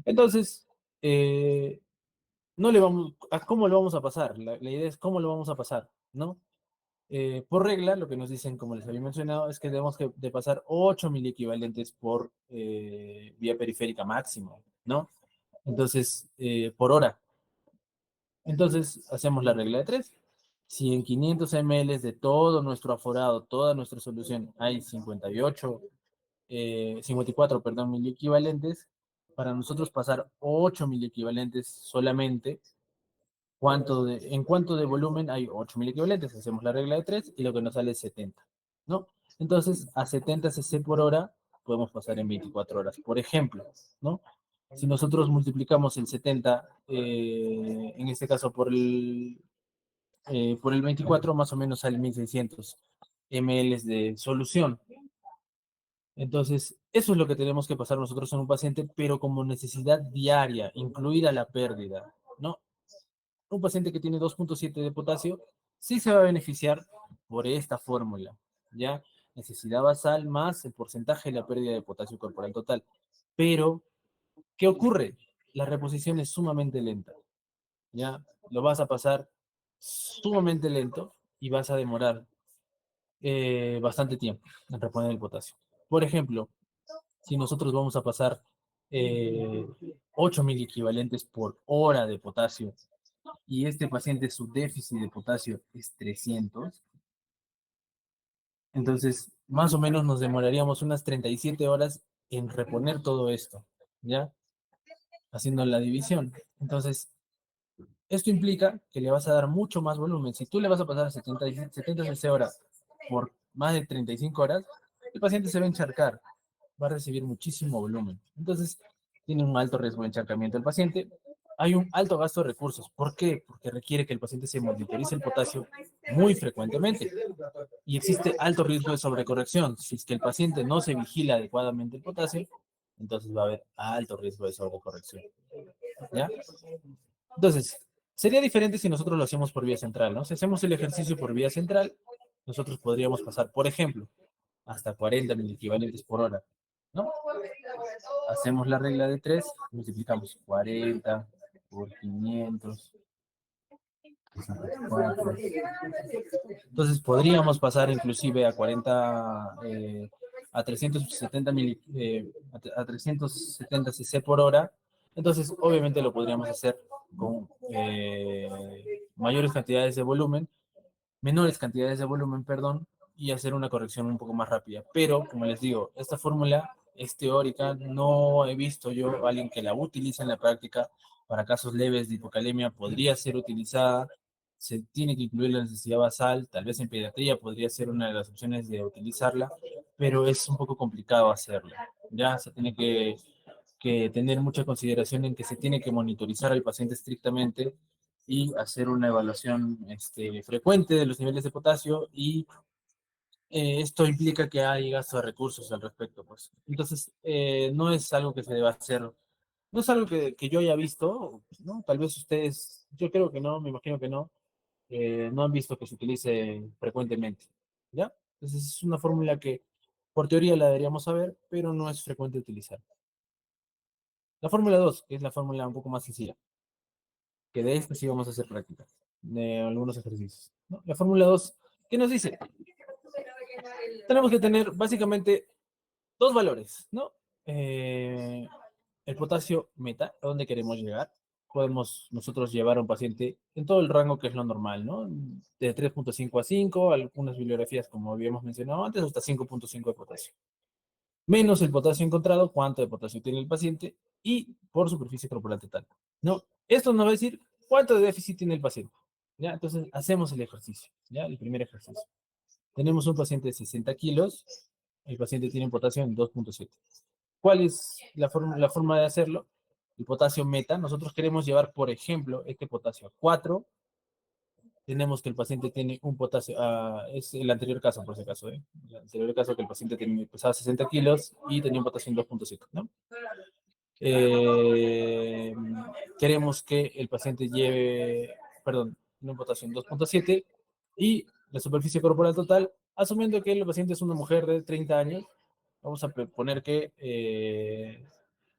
Entonces, no le vamos, ¿cómo lo vamos a pasar? La idea es cómo lo vamos a pasar, ¿no? Por regla, lo que nos dicen, como les había mencionado, es que debemos de pasar 8 mil equivalentes por vía periférica máximo, ¿no? Entonces, por hora. Entonces, hacemos la regla de 3. Si en 500 ml de todo nuestro aforado, toda nuestra solución, hay 54, perdón, mil equivalentes, para nosotros pasar 8 mil equivalentes solamente, en cuánto de volumen hay 8.000 equivalentes, hacemos la regla de 3 y lo que nos sale es 70, ¿no? Entonces, a 70 cc por hora podemos pasar en 24 horas, por ejemplo, ¿no? Si nosotros multiplicamos el 70, en este caso por el 24, más o menos sale 1.600 ml de solución. Entonces, eso es lo que tenemos que pasar nosotros en un paciente, pero como necesidad diaria, incluida la pérdida, ¿no? Un paciente que tiene 2.7 de potasio sí se va a beneficiar por esta fórmula, ¿ya? Necesidad basal más el porcentaje de la pérdida de potasio corporal total. Pero, ¿qué ocurre? La reposición es sumamente lenta, ¿ya? Lo vas a pasar sumamente lento y vas a demorar bastante tiempo en reponer el potasio. Por ejemplo, si nosotros vamos a pasar 8.000 equivalentes por hora de potasio y este paciente su déficit de potasio es 300, entonces más o menos nos demoraríamos unas 37 horas en reponer todo esto, ¿ya? Haciendo la división. Entonces, esto implica que le vas a dar mucho más volumen. Si tú le vas a pasar 70 cc horas por más de 35 horas, el paciente se va a encharcar, va a recibir muchísimo volumen. Entonces, tiene un alto riesgo de encharcamiento el paciente. Hay un alto gasto de recursos. ¿Por qué? Porque requiere que el paciente se monitorice el potasio muy frecuentemente. Y existe alto riesgo de sobrecorrección. Si es que el paciente no se vigila adecuadamente el potasio, entonces va a haber alto riesgo de sobrecorrección. ¿Ya? Entonces, sería diferente si nosotros lo hacemos por vía central, ¿no? Si hacemos el ejercicio por vía central, nosotros podríamos pasar, por ejemplo, hasta 40 mil equivalentes por hora, ¿no? Hacemos la regla de 3, multiplicamos 40 por 500. Entonces podríamos pasar inclusive a 40, a 370 a 370 cc por hora. Entonces, obviamente lo podríamos hacer con mayores cantidades de volumen, menores cantidades de volumen, perdón, y hacer una corrección un poco más rápida. Pero, como les digo, esta fórmula es teórica, no he visto yo a alguien que la utilice en la práctica. Para casos leves de hipocalemia podría ser utilizada, se tiene que incluir la necesidad basal, tal vez en pediatría podría ser una de las opciones de utilizarla, pero es un poco complicado hacerla. Ya se tiene que tener mucha consideración en que se tiene que monitorizar al paciente estrictamente y hacer una evaluación frecuente de los niveles de potasio y esto implica que hay gasto de recursos al respecto, pues. Entonces, no es algo que se deba hacer, no es algo que yo haya visto, ¿no? Tal vez ustedes, yo creo que no, me imagino que no, no han visto que se utilice frecuentemente, ¿ya? Entonces, es una fórmula que por teoría la deberíamos saber, pero no es frecuente utilizar. La fórmula 2, que es la fórmula un poco más sencilla, que de esta sí vamos a hacer práctica, de algunos ejercicios, ¿no? La fórmula 2, ¿qué nos dice? Tenemos que tener básicamente dos valores, ¿no? El potasio meta, a dónde queremos llegar. Podemos nosotros llevar a un paciente en todo el rango que es lo normal, ¿no? De 3.5 a 5, algunas bibliografías, como habíamos mencionado antes, hasta 5.5 de potasio. Menos el potasio encontrado, cuánto de potasio tiene el paciente, y por superficie corporal total. ¿No? Esto nos va a decir cuánto de déficit tiene el paciente. ¿Ya? Entonces, hacemos el ejercicio, ¿ya? El primer ejercicio. Tenemos un paciente de 60 kilos, el paciente tiene potasio en 2.7. ¿Cuál es la forma de hacerlo? El potasio meta, nosotros queremos llevar, por ejemplo, este potasio a 4. Tenemos que el paciente tiene un potasio, es el anterior caso, por si acaso, ¿eh? El anterior caso que el paciente pesaba 60 kilos y tenía un potasio en 2.7, ¿no? Eh, Queremos que el paciente lleve, perdón, una potasio 2.7 y la superficie corporal total, asumiendo que el paciente es una mujer de 30 años, vamos a poner que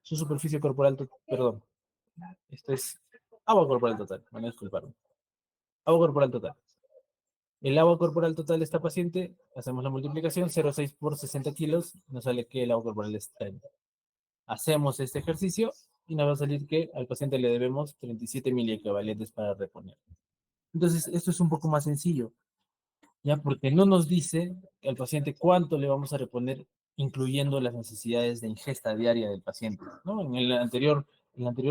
su superficie corporal, perdón, esto es agua corporal total, van a disculparme. Agua corporal total. El agua corporal total de esta paciente, hacemos la multiplicación, 0,6 por 60 kilos, nos sale que el agua corporal es 30. Hacemos este ejercicio y nos va a salir que al paciente le debemos 37 miliequivalentes para reponer. Entonces, esto es un poco más sencillo, ¿ya? Porque no nos dice al paciente cuánto le vamos a reponer, incluyendo las necesidades de ingesta diaria del paciente, ¿no? En la anterior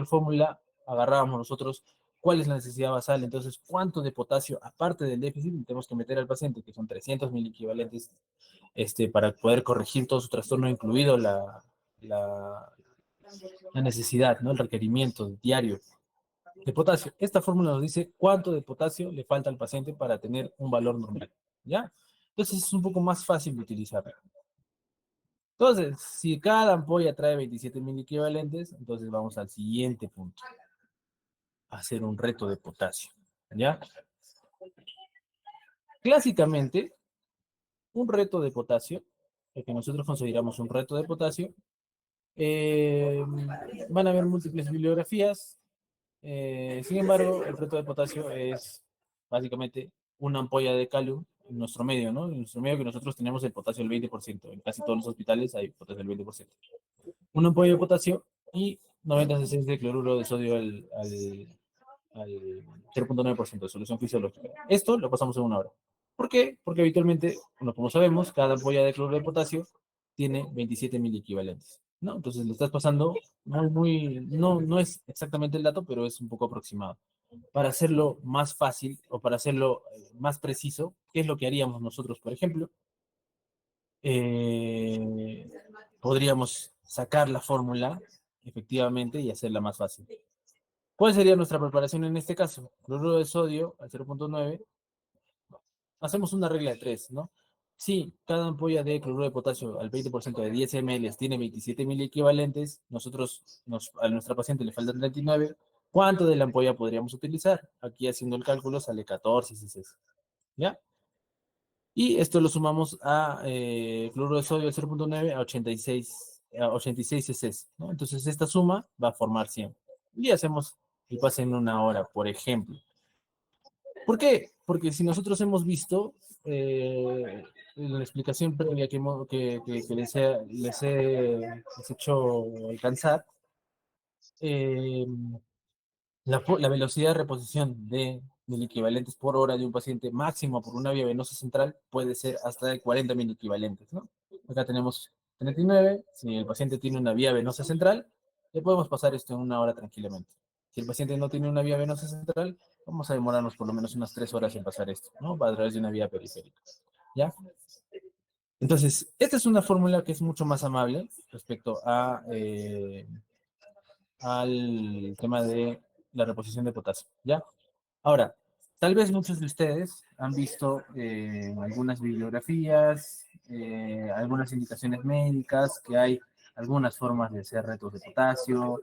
fórmula agarrábamos nosotros cuál es la necesidad basal, entonces cuánto de potasio, aparte del déficit, tenemos que meter al paciente, que son 300 miliequivalentes, para poder corregir todo su trastorno, incluido la, la necesidad, ¿no? El requerimiento diario de potasio. Esta fórmula nos dice cuánto de potasio le falta al paciente para tener un valor normal, ¿ya? Entonces es un poco más fácil de utilizarla. Entonces, si cada ampolla trae 27 mil equivalentes, entonces vamos al siguiente punto. Hacer un reto de potasio, ¿ya? Clásicamente, un reto de potasio, el que nosotros consideramos un reto de potasio, van a haber múltiples bibliografías. Sin embargo, el reto de potasio es básicamente una ampolla de calium en nuestro medio, ¿no? En nuestro medio que nosotros tenemos el potasio del 20%. En casi todos los hospitales hay potasio del 20%. Una ampolla de potasio y 90 cc de cloruro de sodio al 0.9% de solución fisiológica. Esto lo pasamos en una hora. ¿Por qué? Porque habitualmente, bueno, como sabemos, cada ampolla de cloruro de potasio tiene 27 mil equivalentes, ¿no? Entonces lo estás pasando no es exactamente el dato, pero es un poco aproximado. Para hacerlo más fácil o para hacerlo más preciso, ¿qué es lo que haríamos nosotros, por ejemplo? Eh, Podríamos sacar la fórmula, efectivamente, y hacerla más fácil. ¿Cuál sería nuestra preparación en este caso? Cloruro de sodio al 0.9. Hacemos una regla de 3, ¿no? Si cada ampolla de cloruro de potasio al 20% de 10 ml tiene 27 mil equivalentes, a nuestra paciente le faltan 39, ¿cuánto de la ampolla podríamos utilizar? Aquí haciendo el cálculo sale 14 cc, ¿ya? Y esto lo sumamos a cloruro de sodio al 0.9 a 86 cc, ¿no? Entonces esta suma va a formar 100. Y hacemos el pase en una hora, por ejemplo. ¿Por qué? Porque si nosotros hemos visto en la explicación previa que les he hecho alcanzar, eh, la velocidad de reposición de equivalentes por hora de un paciente máximo por una vía venosa central puede ser hasta de 40 equivalentes, ¿no? Acá tenemos 39, si el paciente tiene una vía venosa central, le podemos pasar esto en una hora tranquilamente. Si el paciente no tiene una vía venosa central, vamos a demorarnos por lo menos unas 3 horas en pasar esto, ¿no? Va a través de una vía periférica, ¿ya? Entonces, esta es una fórmula que es mucho más amable respecto al tema de la reposición de potasio, ¿ya? Ahora, tal vez muchos de ustedes han visto algunas bibliografías, algunas indicaciones médicas, que hay algunas formas de hacer retos de potasio,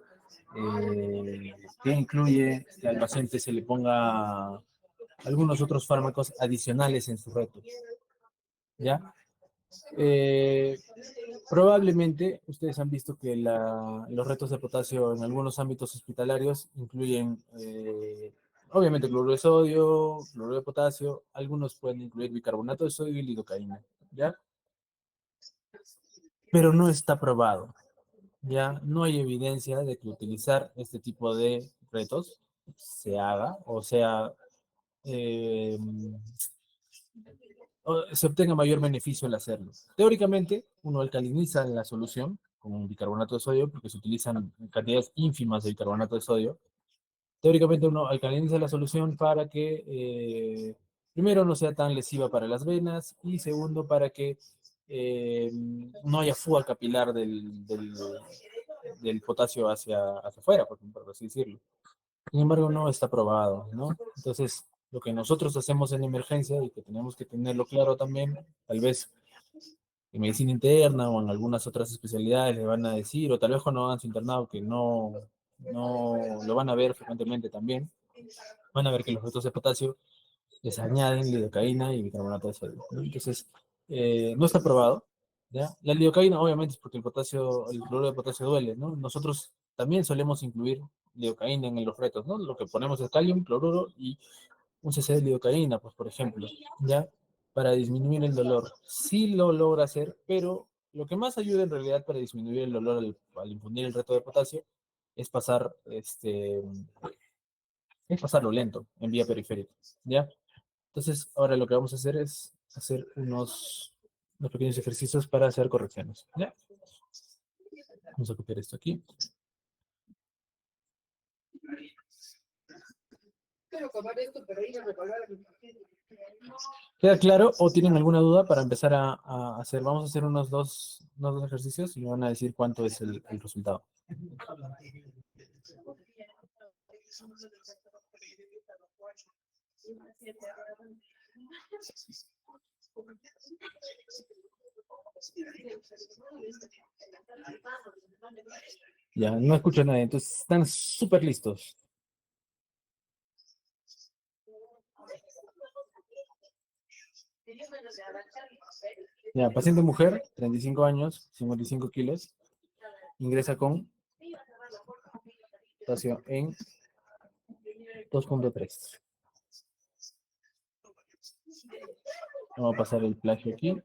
que incluye que al paciente se le ponga algunos otros fármacos adicionales en su reto, ¿ya? Eh, Probablemente ustedes han visto que los retos de potasio en algunos ámbitos hospitalarios incluyen, obviamente, cloruro de sodio, cloruro de potasio, algunos pueden incluir bicarbonato de sodio y lidocaína, ¿ya? Pero no está probado, ¿ya? No hay evidencia de que utilizar este tipo de retos se haga, o sea, eh, se obtenga mayor beneficio al hacerlo. Teóricamente, uno alcaliniza la solución con un bicarbonato de sodio, porque se utilizan cantidades ínfimas de bicarbonato de sodio. Teóricamente, uno alcaliniza la solución para que, primero, no sea tan lesiva para las venas, y segundo, para que no haya fuga capilar del potasio hacia afuera, por así decirlo. Sin embargo, no está probado, ¿no? Entonces, lo que nosotros hacemos en emergencia y que tenemos que tenerlo claro también, tal vez en medicina interna o en algunas otras especialidades le van a decir, o tal vez cuando hagan su internado, que no lo van a ver frecuentemente también, van a ver que los retos de potasio les añaden lidocaína y bicarbonato de sodio, ¿no? Entonces, no está probado, ¿ya? La lidocaína, obviamente, es porque el cloruro de potasio duele, ¿no? Nosotros también solemos incluir lidocaína en los retos, ¿no? Lo que ponemos es calium, cloruro y un cc de lidocaína, pues, por ejemplo, ¿ya? Para disminuir el dolor. Sí lo logra hacer, pero lo que más ayuda en realidad para disminuir el dolor al infundir el reto de potasio es es pasarlo lento en vía periférica, ¿ya? Entonces, ahora lo que vamos a hacer es hacer unos pequeños ejercicios para hacer correcciones, ¿ya? Vamos a copiar esto aquí. ¿Queda claro o tienen alguna duda para empezar a hacer? Vamos a hacer unos dos ejercicios y me van a decir cuánto es el resultado. Ya, no escucho a nadie, entonces están súper listos. Ya, paciente mujer, 35 años, 55 kilos, ingresa con potasio en 2.3. Vamos a pasar el plagio aquí.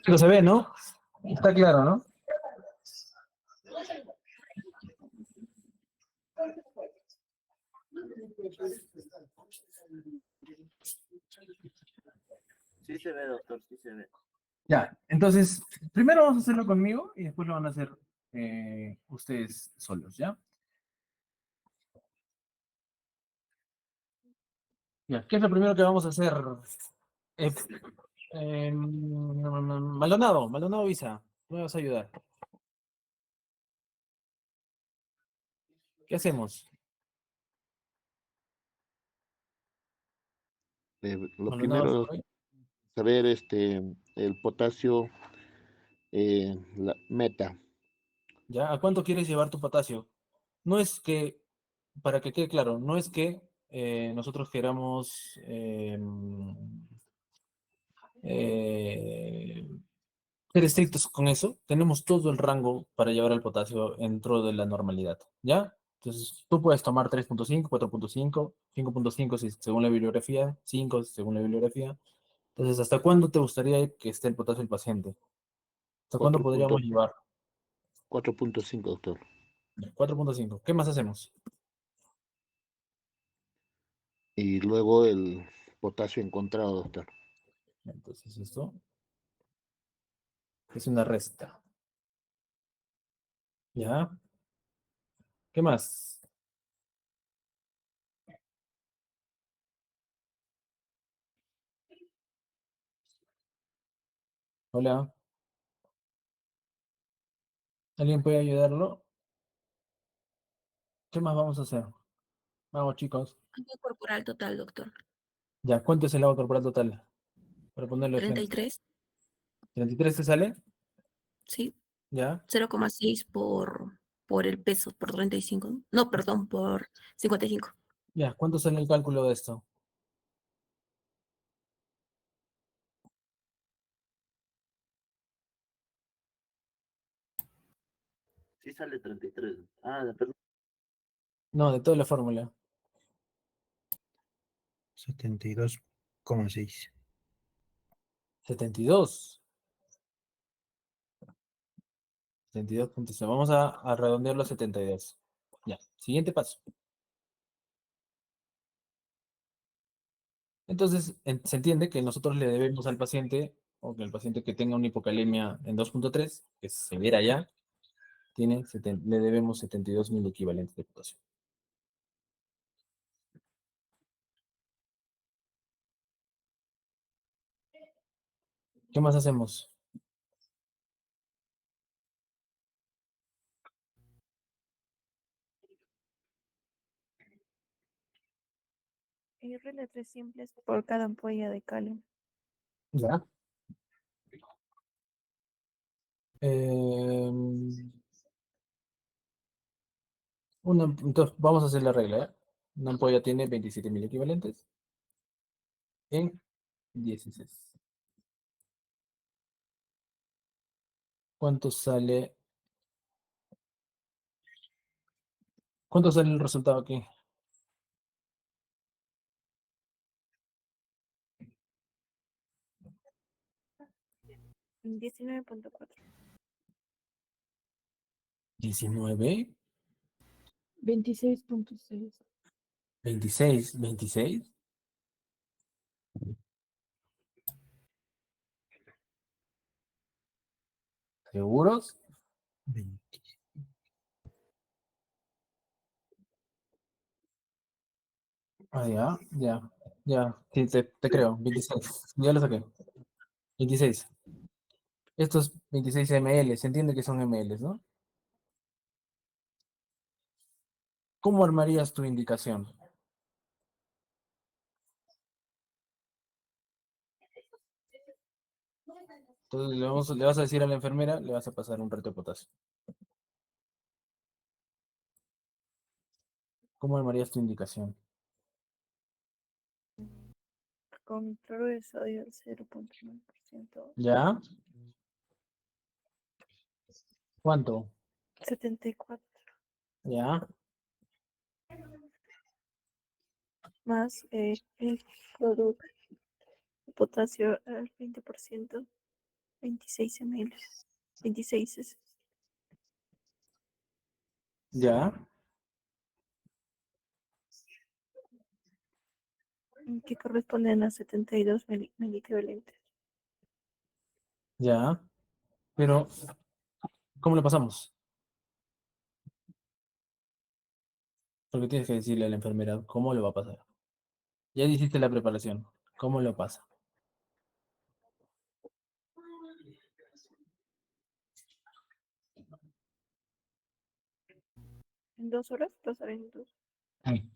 Chicos, se ve, ¿no? Está claro, ¿no? Sí se ve, doctor, sí se ve. Ya, entonces, primero vamos a hacerlo conmigo y después lo van a hacer ustedes solos, ¿ya? Ya, ¿qué es lo primero que vamos a hacer? Eh, Maldonado Visa, ¿me vas a ayudar? ¿Qué hacemos? Lo Maldonado, primero es ¿sí? saber el potasio, la meta, ¿Ya? ¿A cuánto quieres llevar tu potasio? No es que, para que quede claro, no es que nosotros queramos eh, ser estrictos con eso. Tenemos todo el rango para llevar el potasio dentro de la normalidad, ¿ya? Entonces, tú puedes tomar 3.5, 4.5, 5.5 según la bibliografía, 5 según la bibliografía. Entonces, ¿hasta cuándo te gustaría que esté el potasio del paciente? ¿Hasta cuándo cuatro podríamos punto llevar? 4.5, doctor. 4.5. ¿Qué más hacemos? Y luego el potasio encontrado, doctor. Entonces, esto es una resta. ¿Ya? ¿Qué más? Hola. ¿Alguien puede ayudarlo? ¿Qué más vamos a hacer? Vamos, chicos. Agua corporal total, doctor. Ya, ¿cuánto es el agua corporal total? Para ponerlo de frente. 33, 33 te sale, sí. ya, 0,6 por el peso, por 35. No, perdón, por 55. ya, ¿cuánto sale el cálculo de esto? Sí sale 33. Ah, perdón. No, de toda la fórmula. 72,6. 72. 72.6. Vamos a redondearlo a 72. Ya, siguiente paso. Entonces, se entiende que nosotros le debemos al paciente, o que el paciente que tenga una hipocalemia en 2.3, que es severa ya, le debemos 72.000 equivalentes de potasio. ¿Qué más hacemos? RL3 simples por cada ampolla de calio. ¿Ya? Em, entonces, vamos a hacer la regla, ¿ya? Una ampolla tiene 27.000 equivalentes en 16. ¿Cuánto sale? ¿Cuánto sale el resultado aquí? 19.4. 19, 26.6. 26, 26. ¿Seguros? 20. Ah, ya, ya, ya. Sí, te creo. 26. Ya lo saqué. 26. Estos 26 ml, se entiende que son ml, ¿no? ¿Cómo armarías tu indicación? Entonces le vas a decir a la enfermera, le vas a pasar un reto de potasio. ¿Cómo armarías tu indicación? Con cloro de sodio al 0.9%. ¿Ya? ¿Cuánto? 74. ¿Ya? Más el cloro de potasio al 20%. 26 ml. 26 es, ¿Ya? que corresponden a 72 miliequivalentes. ¿Ya? Pero, ¿cómo le pasamos? Porque tienes que decirle a la enfermera cómo lo va a pasar. Ya hiciste la preparación. ¿Cómo lo pasa? En 2 horas pasar en 2. Ay,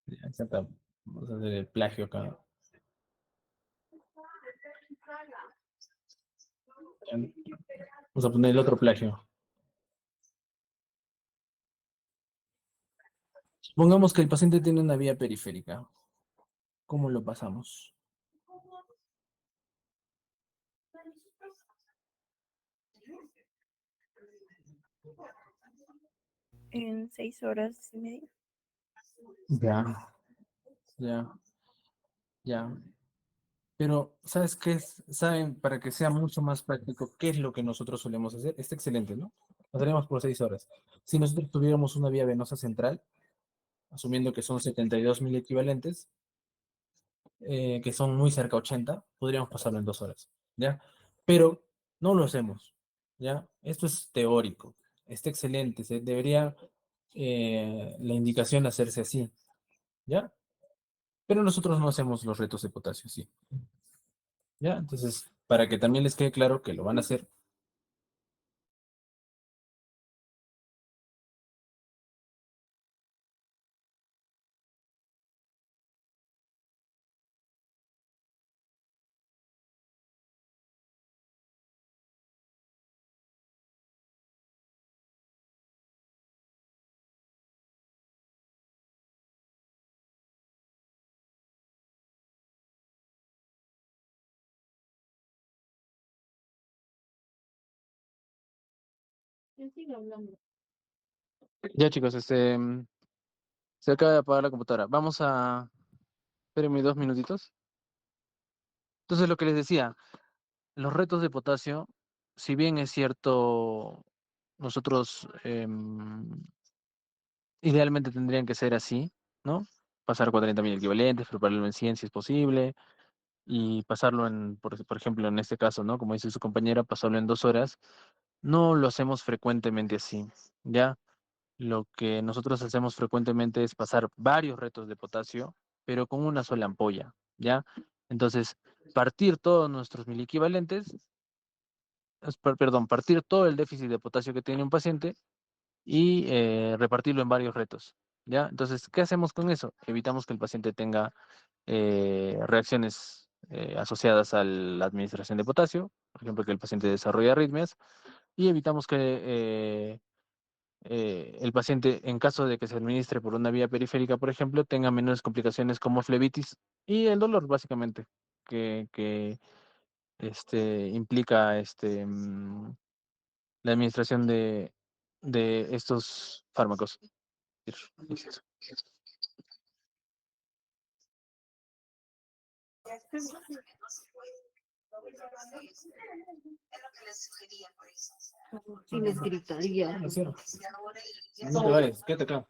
ya, exacto. Vamos a hacer el plagio acá. Vamos a poner el otro plagio. Supongamos que el paciente tiene una vía periférica. ¿Cómo lo pasamos? En 6 horas y media. Ya, ya, ya. Pero, ¿sabes qué es? ¿Saben? Para que sea mucho más práctico, ¿qué es lo que nosotros solemos hacer? Está excelente, ¿no? Lo haríamos por 6 horas. Si nosotros tuviéramos una vía venosa central, asumiendo que son 72.000 equivalentes, que son muy cerca a 80, podríamos pasarlo en 2 horas, ¿ya? Pero no lo hacemos, ¿ya? Esto es teórico, está excelente, debería la indicación hacerse así, ¿ya? Pero nosotros no hacemos los retos de potasio, sí, ¿ya? Entonces, para que también les quede claro que lo van a hacer. Yo sigo hablando. Ya, chicos, se acaba de apagar la computadora. Vamos a... Espérenme 2 minutitos. Entonces, lo que les decía, los retos de potasio, si bien es cierto, nosotros idealmente tendrían que ser así, ¿no? Pasar 40.000 equivalentes, prepararlo en 100 si es posible, y pasarlo por ejemplo, en este caso, ¿no? Como dice su compañera, pasarlo en 2 horas, no lo hacemos frecuentemente así, ¿ya? Lo que nosotros hacemos frecuentemente es pasar varios retos de potasio, pero con una sola ampolla, ¿ya? Entonces, partir todos nuestros miliequivalentes, perdón, partir todo el déficit de potasio que tiene un paciente y repartirlo en varios retos, ¿ya? Entonces, ¿qué hacemos con eso? Evitamos que el paciente tenga reacciones asociadas a la administración de potasio, por ejemplo, que el paciente desarrolle arritmias, y evitamos que el paciente, en caso de que se administre por una vía periférica, por ejemplo, tenga menores complicaciones como flebitis y el dolor, básicamente, que implica la administración de estos fármacos. Sin escritoría. No te vayas, quédate acá.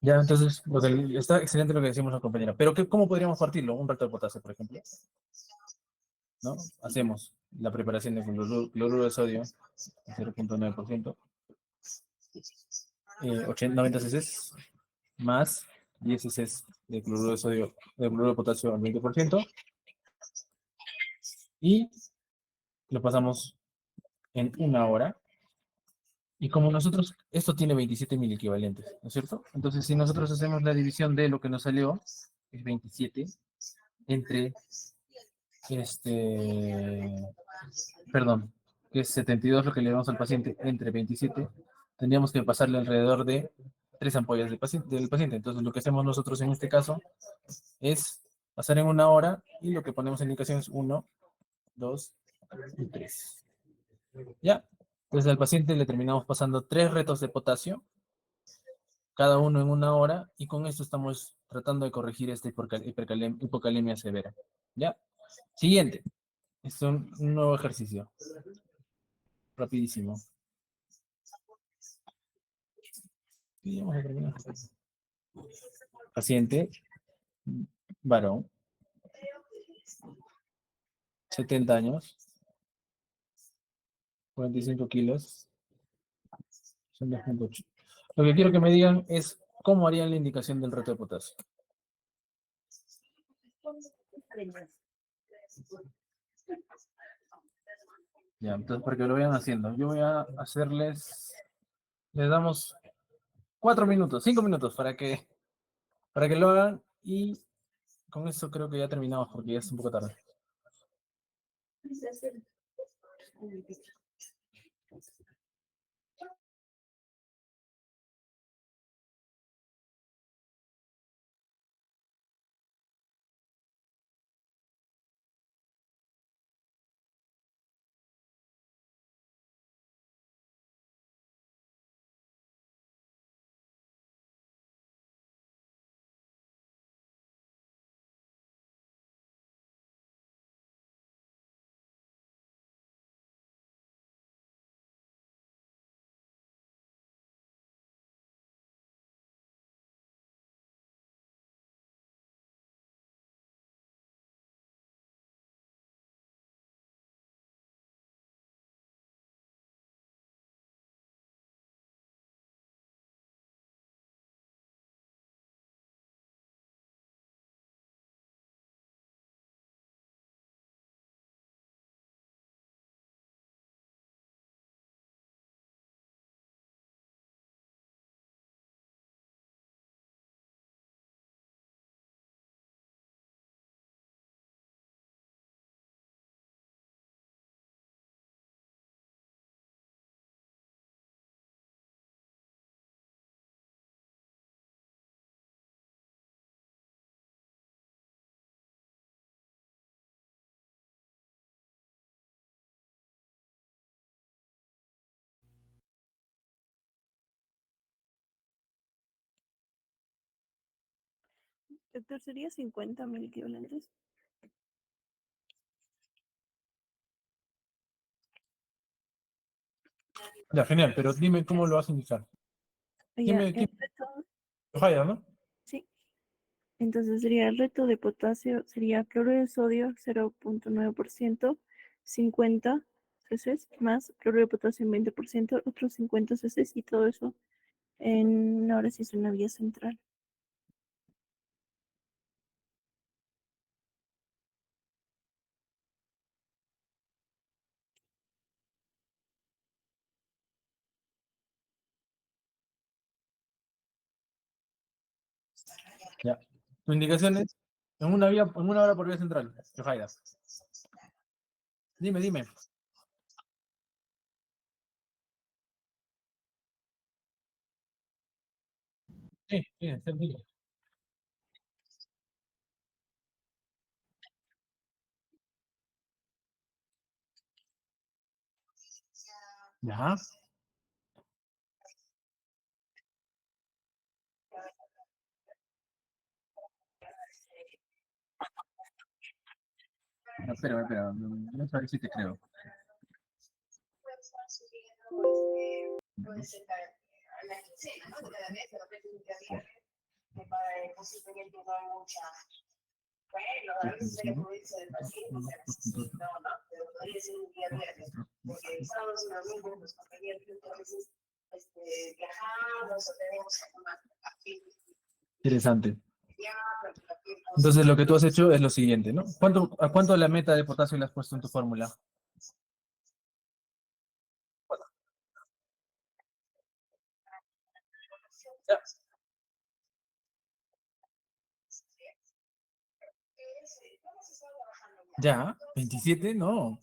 Ya, entonces, está excelente lo que decimos la compañera. Pero ¿cómo podríamos partirlo? Un reto de potasio, por ejemplo. ¿No? Hacemos la preparación de cloruro de sodio, 0.9%, 90 cc, más 10 cc de cloruro de sodio, de cloruro de potasio al 20%, y lo pasamos en 1 hora. Y como nosotros, esto tiene 27 mil equivalentes, ¿no es cierto? Entonces, si nosotros hacemos la división de lo que nos salió, es 27, entre, perdón, que es 72 lo que le damos al paciente, entre 27, tendríamos que pasarle alrededor de 3 ampollas del paciente. Entonces, lo que hacemos nosotros en este caso es pasar en 1 hora, y lo que ponemos en indicación es 1, 2 y 3. ¿Ya? Entonces al paciente le terminamos pasando 3 retos de potasio, cada uno en 1 hora, y con esto estamos tratando de corregir esta hipocalemia severa. ¿Ya? Siguiente. Es un nuevo ejercicio. Rapidísimo. Y vamos a terminar. Paciente, varón, 70 años, 45 kilos, son 2.8. Lo que quiero que me digan es cómo harían la indicación del reto de potasio. Ya, entonces para que lo vayan haciendo, yo voy a hacerles, les damos 4 minutos, 5 minutos para que lo hagan, y con eso creo que ya terminamos porque ya es un poco tarde. Doctor, ¿sería 50.000 equivalentes? Ya, genial, pero dime cómo lo vas a indicar. Ya, Dime, el reto, Falla, ¿no? sí. Entonces sería el reto de potasio, sería cloruro de sodio 0.9%, 50 cc, más cloruro de potasio en 20%, otros 50 cc y todo eso ahora sí es una vía central. Ya. Tu indicación es en una hora por vía central. Falla. Dime. Sí, dime. Ya. Espera. Vamos a ver si te creo. Interesante. Entonces lo que tú has hecho es lo siguiente, ¿no? ¿A cuánto la meta de potasio le has puesto en tu fórmula? Ya, 27, no.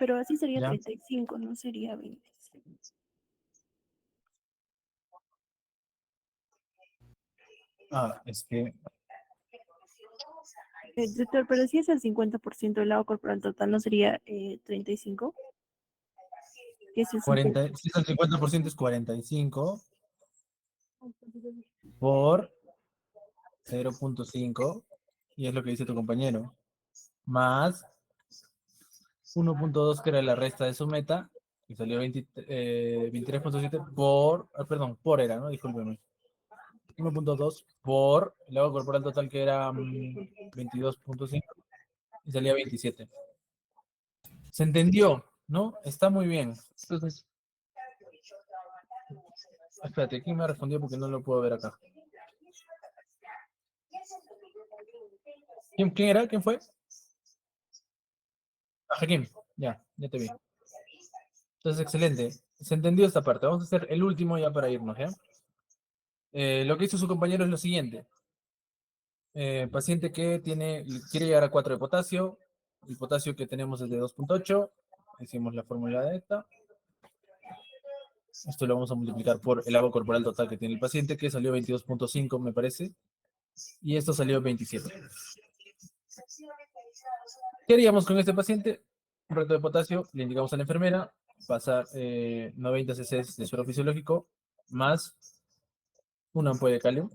Pero así sería Ya. 35, no sería 20. Es que Doctor, pero si es el 50% del lado corporal total, ¿no sería 35? Que ese es un poco. 40, si es el 50% es 45 por 0.5 y es lo que dice tu compañero, más 1.2 que era la resta de su meta, y salió 23.7 perdón, por era, ¿no? Discúlpeme. 1.2 por el agua corporal total que era 22.5 y salía 27. ¿Se entendió? ¿No? Está muy bien. Entonces, espérate, ¿quién me respondió? Porque no lo puedo ver acá. ¿Quién era? ¿Quién fue? Jaquín. Ya te vi. Entonces, excelente. Se entendió esta parte. Vamos a hacer el último ya para irnos, ¿ya? Lo que hizo su compañero es lo siguiente. Paciente que quiere llegar a 4 de potasio. El potasio que tenemos es de 2.8. Hicimos la fórmula de esta. Esto lo vamos a multiplicar por el agua corporal total que tiene el paciente, que salió 22.5, me parece. Y esto salió 27. ¿Qué haríamos con este paciente? Un reto de potasio, le indicamos a la enfermera, pasar 90 cc de suero fisiológico más una ampolla de calio,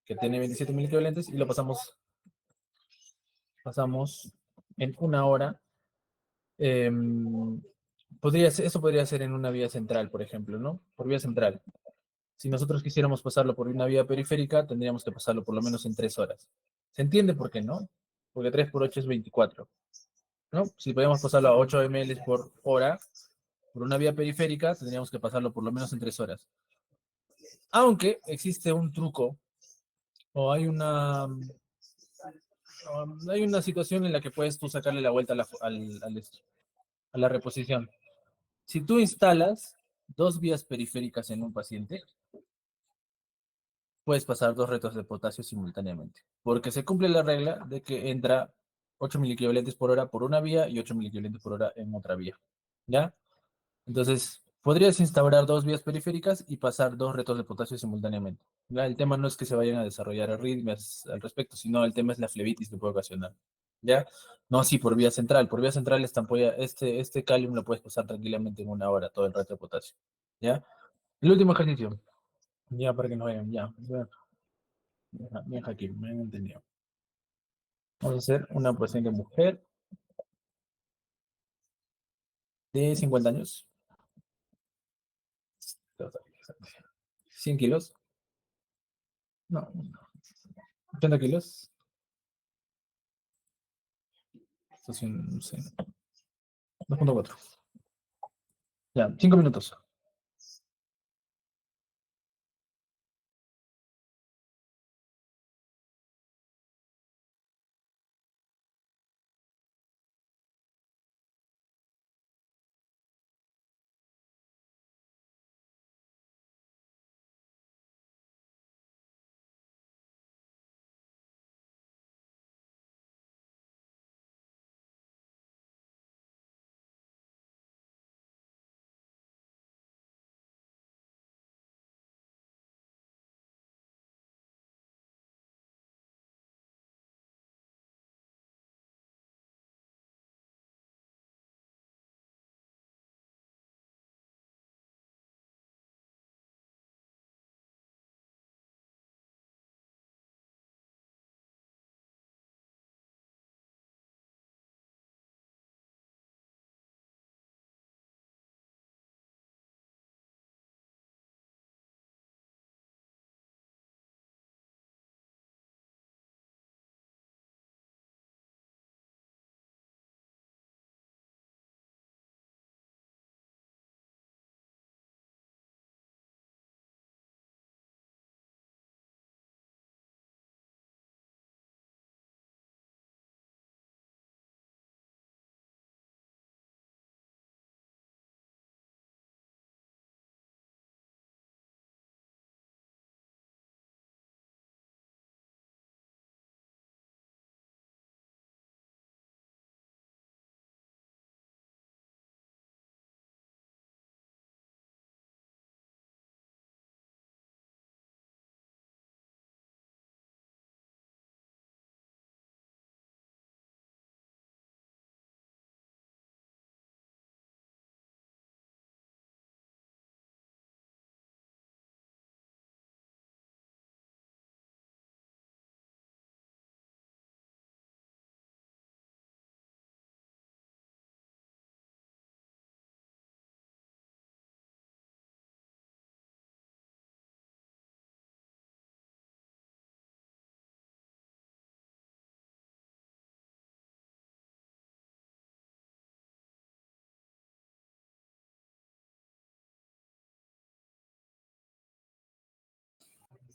que tiene 27 miliequivalentes, y lo pasamos en una hora. Eh, eso podría ser en una vía central, por ejemplo, ¿no? Por vía central. Si nosotros quisiéramos pasarlo por una vía periférica, tendríamos que pasarlo por lo menos en 3 horas. ¿Se entiende por qué no? Porque 3 por 8 es 24, ¿no? Si podemos pasarlo a 8 ml por hora, por una vía periférica, tendríamos que pasarlo por lo menos en 3 horas. Aunque existe un truco, o hay una situación en la que puedes tú sacarle la vuelta a la reposición. Si tú instalas 2 vías periféricas en un paciente, puedes pasar 2 retos de potasio simultáneamente, porque se cumple la regla de que entra 8 miliequivalentes por hora por una vía y 8 miliequivalentes por hora en otra vía, ¿ya? Entonces, podrías instaurar 2 vías periféricas y pasar 2 retos de potasio simultáneamente, ¿ya? El tema no es que se vayan a desarrollar arritmias al respecto, sino el tema es la flebitis que puede ocasionar, ¿ya? No así por vía central este calium lo puedes pasar tranquilamente en una hora, todo el reto de potasio, ¿ya? El último ejercicio, ya para que no vayan, ya. Bien, Jaquín, me han entendido. Vamos a hacer una paciente mujer de 50 años. 100 kilos. No, 80 kilos. Esto es no sé, 2.4. Ya, 5 minutos.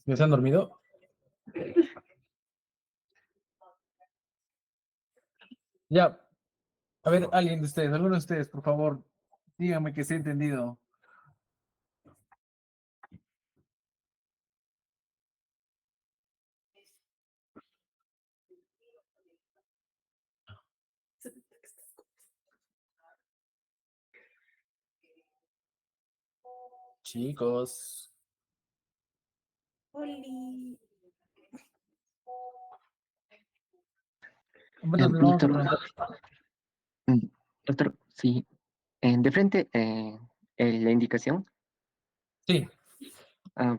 ¿Ya se han dormido? Ya. A ver, alguien de ustedes, alguno de ustedes, por favor, díganme que se ha entendido. Chicos. Oli. Bueno, le vamos a Doctor, preguntar. mm, doctor, sí, de frente la indicación, Sí,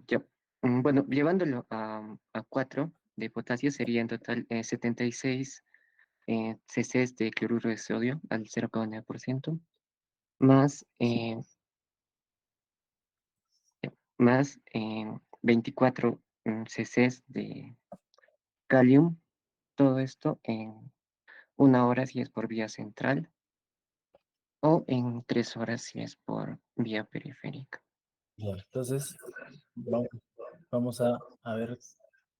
ya, bueno, llevándolo a 4 de potasio sería en total 76 cc de cloruro de sodio al 0,9%, más, más 24 cc de calium, todo esto en 1 hora si es por vía central o en 3 horas si es por vía periférica. ya, entonces vamos a ver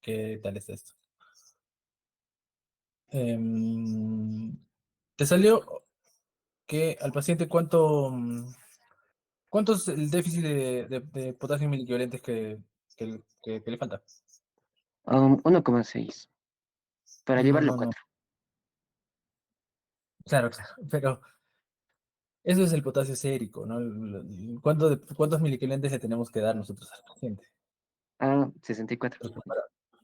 qué tal es esto. ¿Te salió que al paciente cuánto es el déficit de potasio en miliequivalentes que le falta? 1,6 para No, llevarlo a no, no. 4. Claro, claro, pero eso es el potasio sérico, ¿no? ¿Cuántos miliequivalentes le tenemos que dar nosotros al paciente? 64. Pues, para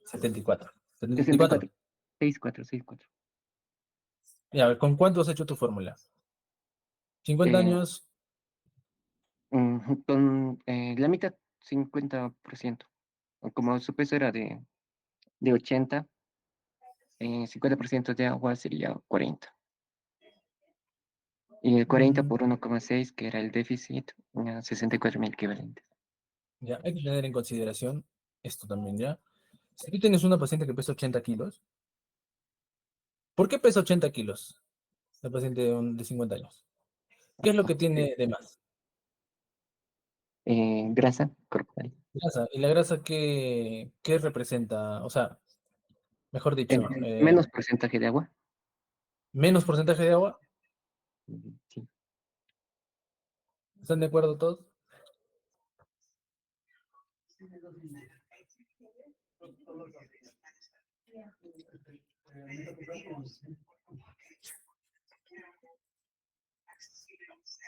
74. 74. 64. 64, 64. Ya, a ver, ¿con cuánto has hecho tu fórmula? 50 Eh, años, con la mitad, 50%. Como su peso era de de 80, 50% de agua sería 40. Y el 40 por 1,6, que era el déficit, 64.000 equivalentes. Ya, hay que tener en consideración esto también, ¿ya? Si tú tienes una paciente que pesa 80 kilos, ¿por qué pesa 80 kilos? La paciente de 50 años. ¿Qué es lo que tiene de más? Grasa corporal. Grasa. ¿Y la grasa qué representa? O sea, mejor dicho, Menos porcentaje de agua. menos porcentaje de agua. Sí. ¿Están de acuerdo todos?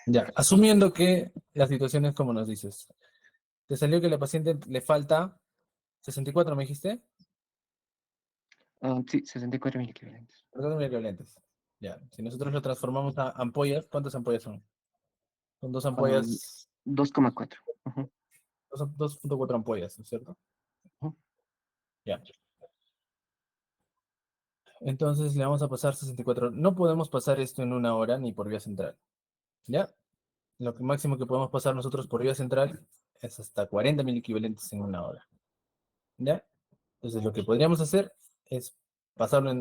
Ya, asumiendo que la situación es como nos dices. Te salió que a la paciente le falta 64, ¿me dijiste? Sí, 64.000 equivalentes. Perdón, equivalentes. Ya, si nosotros lo transformamos a ampollas, ¿cuántas ampollas son? Son dos Ah, ampollas, 2,4. Ujú, 2.4 ampollas, ¿no es cierto? ujú. Ya. Entonces le vamos a pasar 64. No podemos pasar esto en una hora ni por vía central. ¿Ya? Lo que máximo que podemos pasar nosotros por vía central es hasta 40.000 equivalentes en una hora. ¿Ya? Entonces lo que podríamos hacer es pasarlo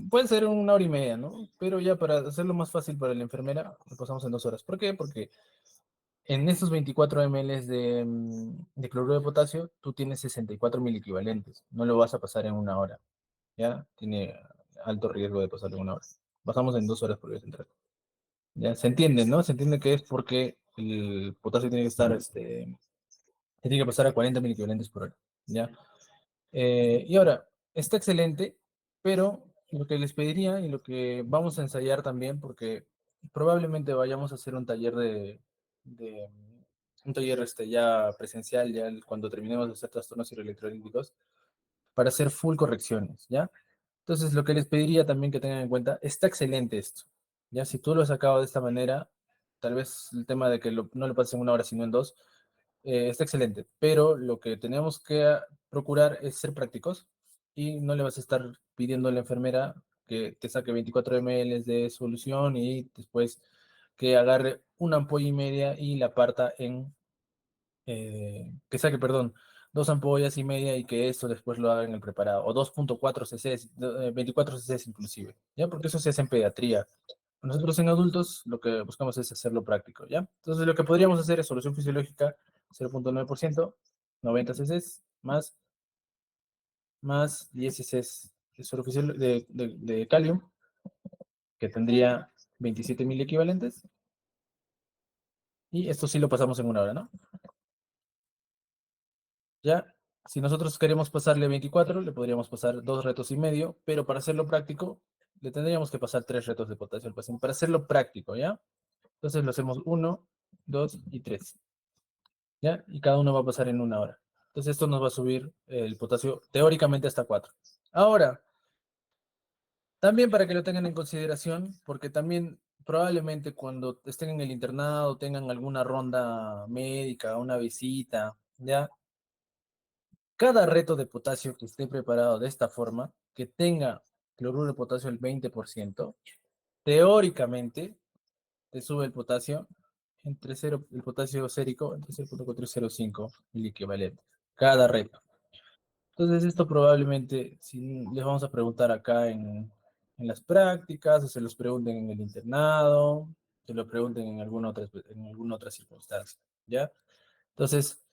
puede ser en una hora y media, ¿no? Pero ya para hacerlo más fácil para la enfermera, lo pasamos en 2 horas. ¿Por qué? Porque en estos 24 ml de cloruro de potasio, tú tienes 64.000 equivalentes. No lo vas a pasar en una hora. ¿Ya? Tiene alto riesgo de pasarlo en una hora. Pasamos en 2 horas por vía central. ¿Ya? Se entiende, ¿no? Se entiende que es porque el potasio tiene que estar, tiene que pasar a 40.000 equivalentes por hora. ¿Ya? Y ahora, está excelente, pero lo que les pediría y lo que vamos a ensayar también, porque probablemente vayamos a hacer un taller de un taller ya presencial, ya cuando terminemos de hacer trastornos electrolíticos, para hacer full correcciones, ¿ya? Entonces, lo que les pediría también que tengan en cuenta, está excelente esto, ¿ya? Si tú lo has sacado de esta manera, tal vez el tema de que no lo pases en una hora, sino en dos, está excelente, pero lo que tenemos que procurar es ser prácticos y no le vas a estar pidiendo a la enfermera que te saque 24 ml de solución y después que agarre una ampolla y media y la parta que saque, perdón, 2 ampollas y media y que eso después lo haga en el preparado, o 2.4 cc, 24 cc inclusive, ¿ya? Porque eso se hace en pediatría. Nosotros en adultos lo que buscamos es hacerlo práctico, ¿ya? Entonces lo que podríamos hacer es solución fisiológica 0.9%, 90 cc, más 10 cc de calium, que tendría 27.000 equivalentes, y esto sí lo pasamos en una hora, ¿no? Ya, si nosotros queremos pasarle 24, le podríamos pasar 2 retos y medio, pero para hacerlo práctico, le tendríamos que pasar 3 retos de potasio al paciente, para hacerlo práctico, ¿ya? Entonces lo hacemos 1, 2 y 3, ¿ya? Y cada uno va a pasar en una hora. Entonces esto nos va a subir el potasio teóricamente hasta 4. Ahora, también para que lo tengan en consideración, porque también probablemente cuando estén en el internado, tengan alguna ronda médica, una visita, ¿ya? Cada reto de potasio que esté preparado de esta forma, que tenga cloruro de potasio al 20%, teóricamente te sube el potasio entre 0, el potasio sérico entre 0.4 y 0.5 mil equivalentes. Cada reto. Entonces esto probablemente, si les vamos a preguntar acá en las prácticas, o se los pregunten en el internado, se lo pregunten en alguna otra circunstancia, ¿ya? Entonces,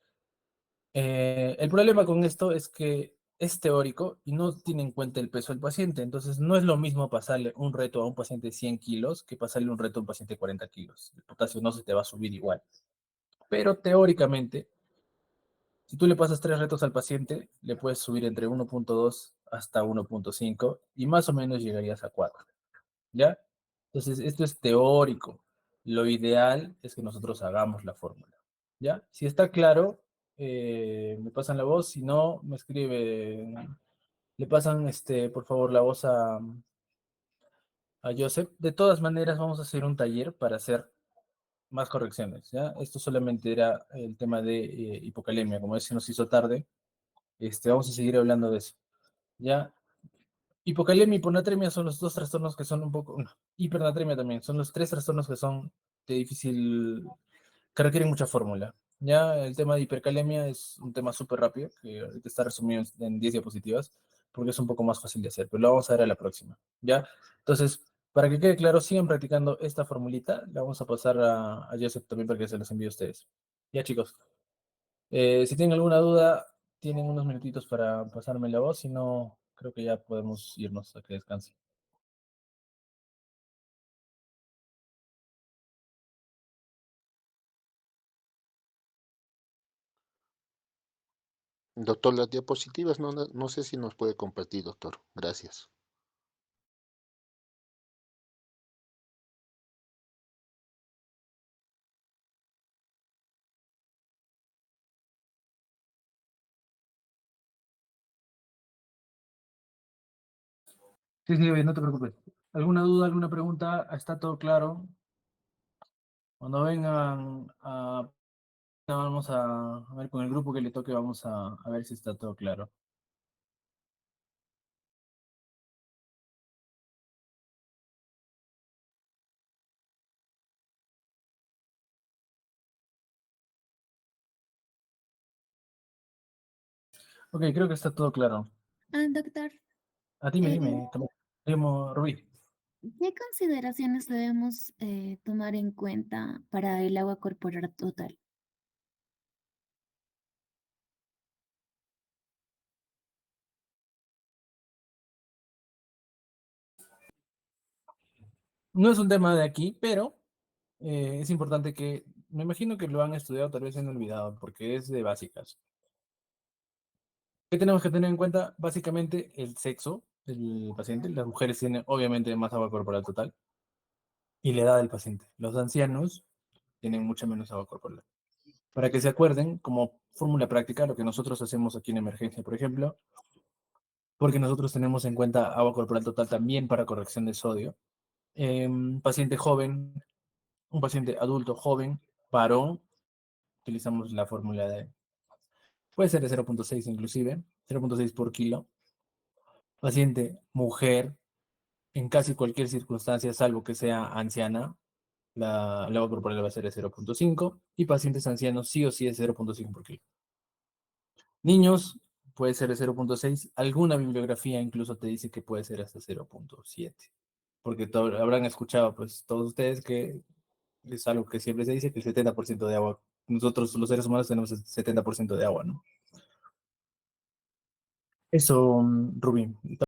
el problema con esto es que es teórico y no tiene en cuenta el peso del paciente. Entonces, no es lo mismo pasarle un reto a un paciente de 100 kilos que pasarle un reto a un paciente de 40 kilos. El potasio no se te va a subir igual. Pero teóricamente, si tú le pasas 3 retos al paciente, le puedes subir entre 1.2 hasta 1.5 y más o menos llegarías a 4. ¿Ya? Entonces, esto es teórico. Lo ideal es que nosotros hagamos la fórmula. ¿Ya? Si está claro, me pasan la voz. Si no, me escribe. Le pasan, por favor, la voz a Joseph. De todas maneras, vamos a hacer un taller para hacer más correcciones. ¿Ya? Esto solamente era el tema de hipocalemia. Como se nos hizo tarde, vamos a seguir hablando de eso. ¿ya? Hipocalemia y hiponatremia son los dos trastornos que son un poco, no, hipernatremia también, son los tres trastornos que son de difícil, que requieren mucha fórmula. Ya el tema de hipercalemia es un tema súper rápido, que ahorita está resumido en 10 diapositivas, porque es un poco más fácil de hacer, pero lo vamos a ver a la próxima. ¿Ya? Entonces, para que quede claro, sigan practicando esta formulita, la vamos a pasar a Joseph también para que se las envíe a ustedes. Ya, chicos. Si tienen alguna duda, tienen unos minutitos para pasarme la voz, si no, creo que ya podemos irnos a que descanse. Doctor, las diapositivas no sé si nos puede compartir, doctor. Gracias. Sí, sí, oye, no te preocupes. ¿Alguna duda, alguna pregunta? ¿Está todo claro? Cuando vengan a... Vamos a ver con el grupo que le toque, vamos a ver si está todo claro. Ok, creo que está todo claro. Doctor, A dime, eh, dime, Rubí. ¿qué consideraciones debemos tomar en cuenta para el agua corporal total? No es un tema de aquí, pero es importante que, me imagino que lo han estudiado, tal vez se han olvidado, porque es de básicas. ¿Qué tenemos que tener en cuenta? Básicamente el sexo del paciente. Las mujeres tienen obviamente más agua corporal total y la edad del paciente. Los ancianos tienen mucha menos agua corporal. Para que se acuerden, como fórmula práctica, lo que nosotros hacemos aquí en emergencia, por ejemplo, porque nosotros tenemos en cuenta agua corporal total también para corrección de sodio. Paciente joven, un paciente adulto joven, varón, utilizamos la fórmula de, puede ser de 0.6 inclusive, 0.6 por kilo. Paciente mujer, en casi cualquier circunstancia, salvo que sea anciana, la agua corporal va a ser de 0.5 y pacientes ancianos sí o sí es 0.5 por kilo. Niños puede ser de 0.6, alguna bibliografía incluso te dice que puede ser hasta 0.7, porque habrán escuchado pues todos ustedes que es algo que siempre se dice que el 70% de agua, nosotros los seres humanos tenemos el 70% de agua, ¿no? Eso, Rubín.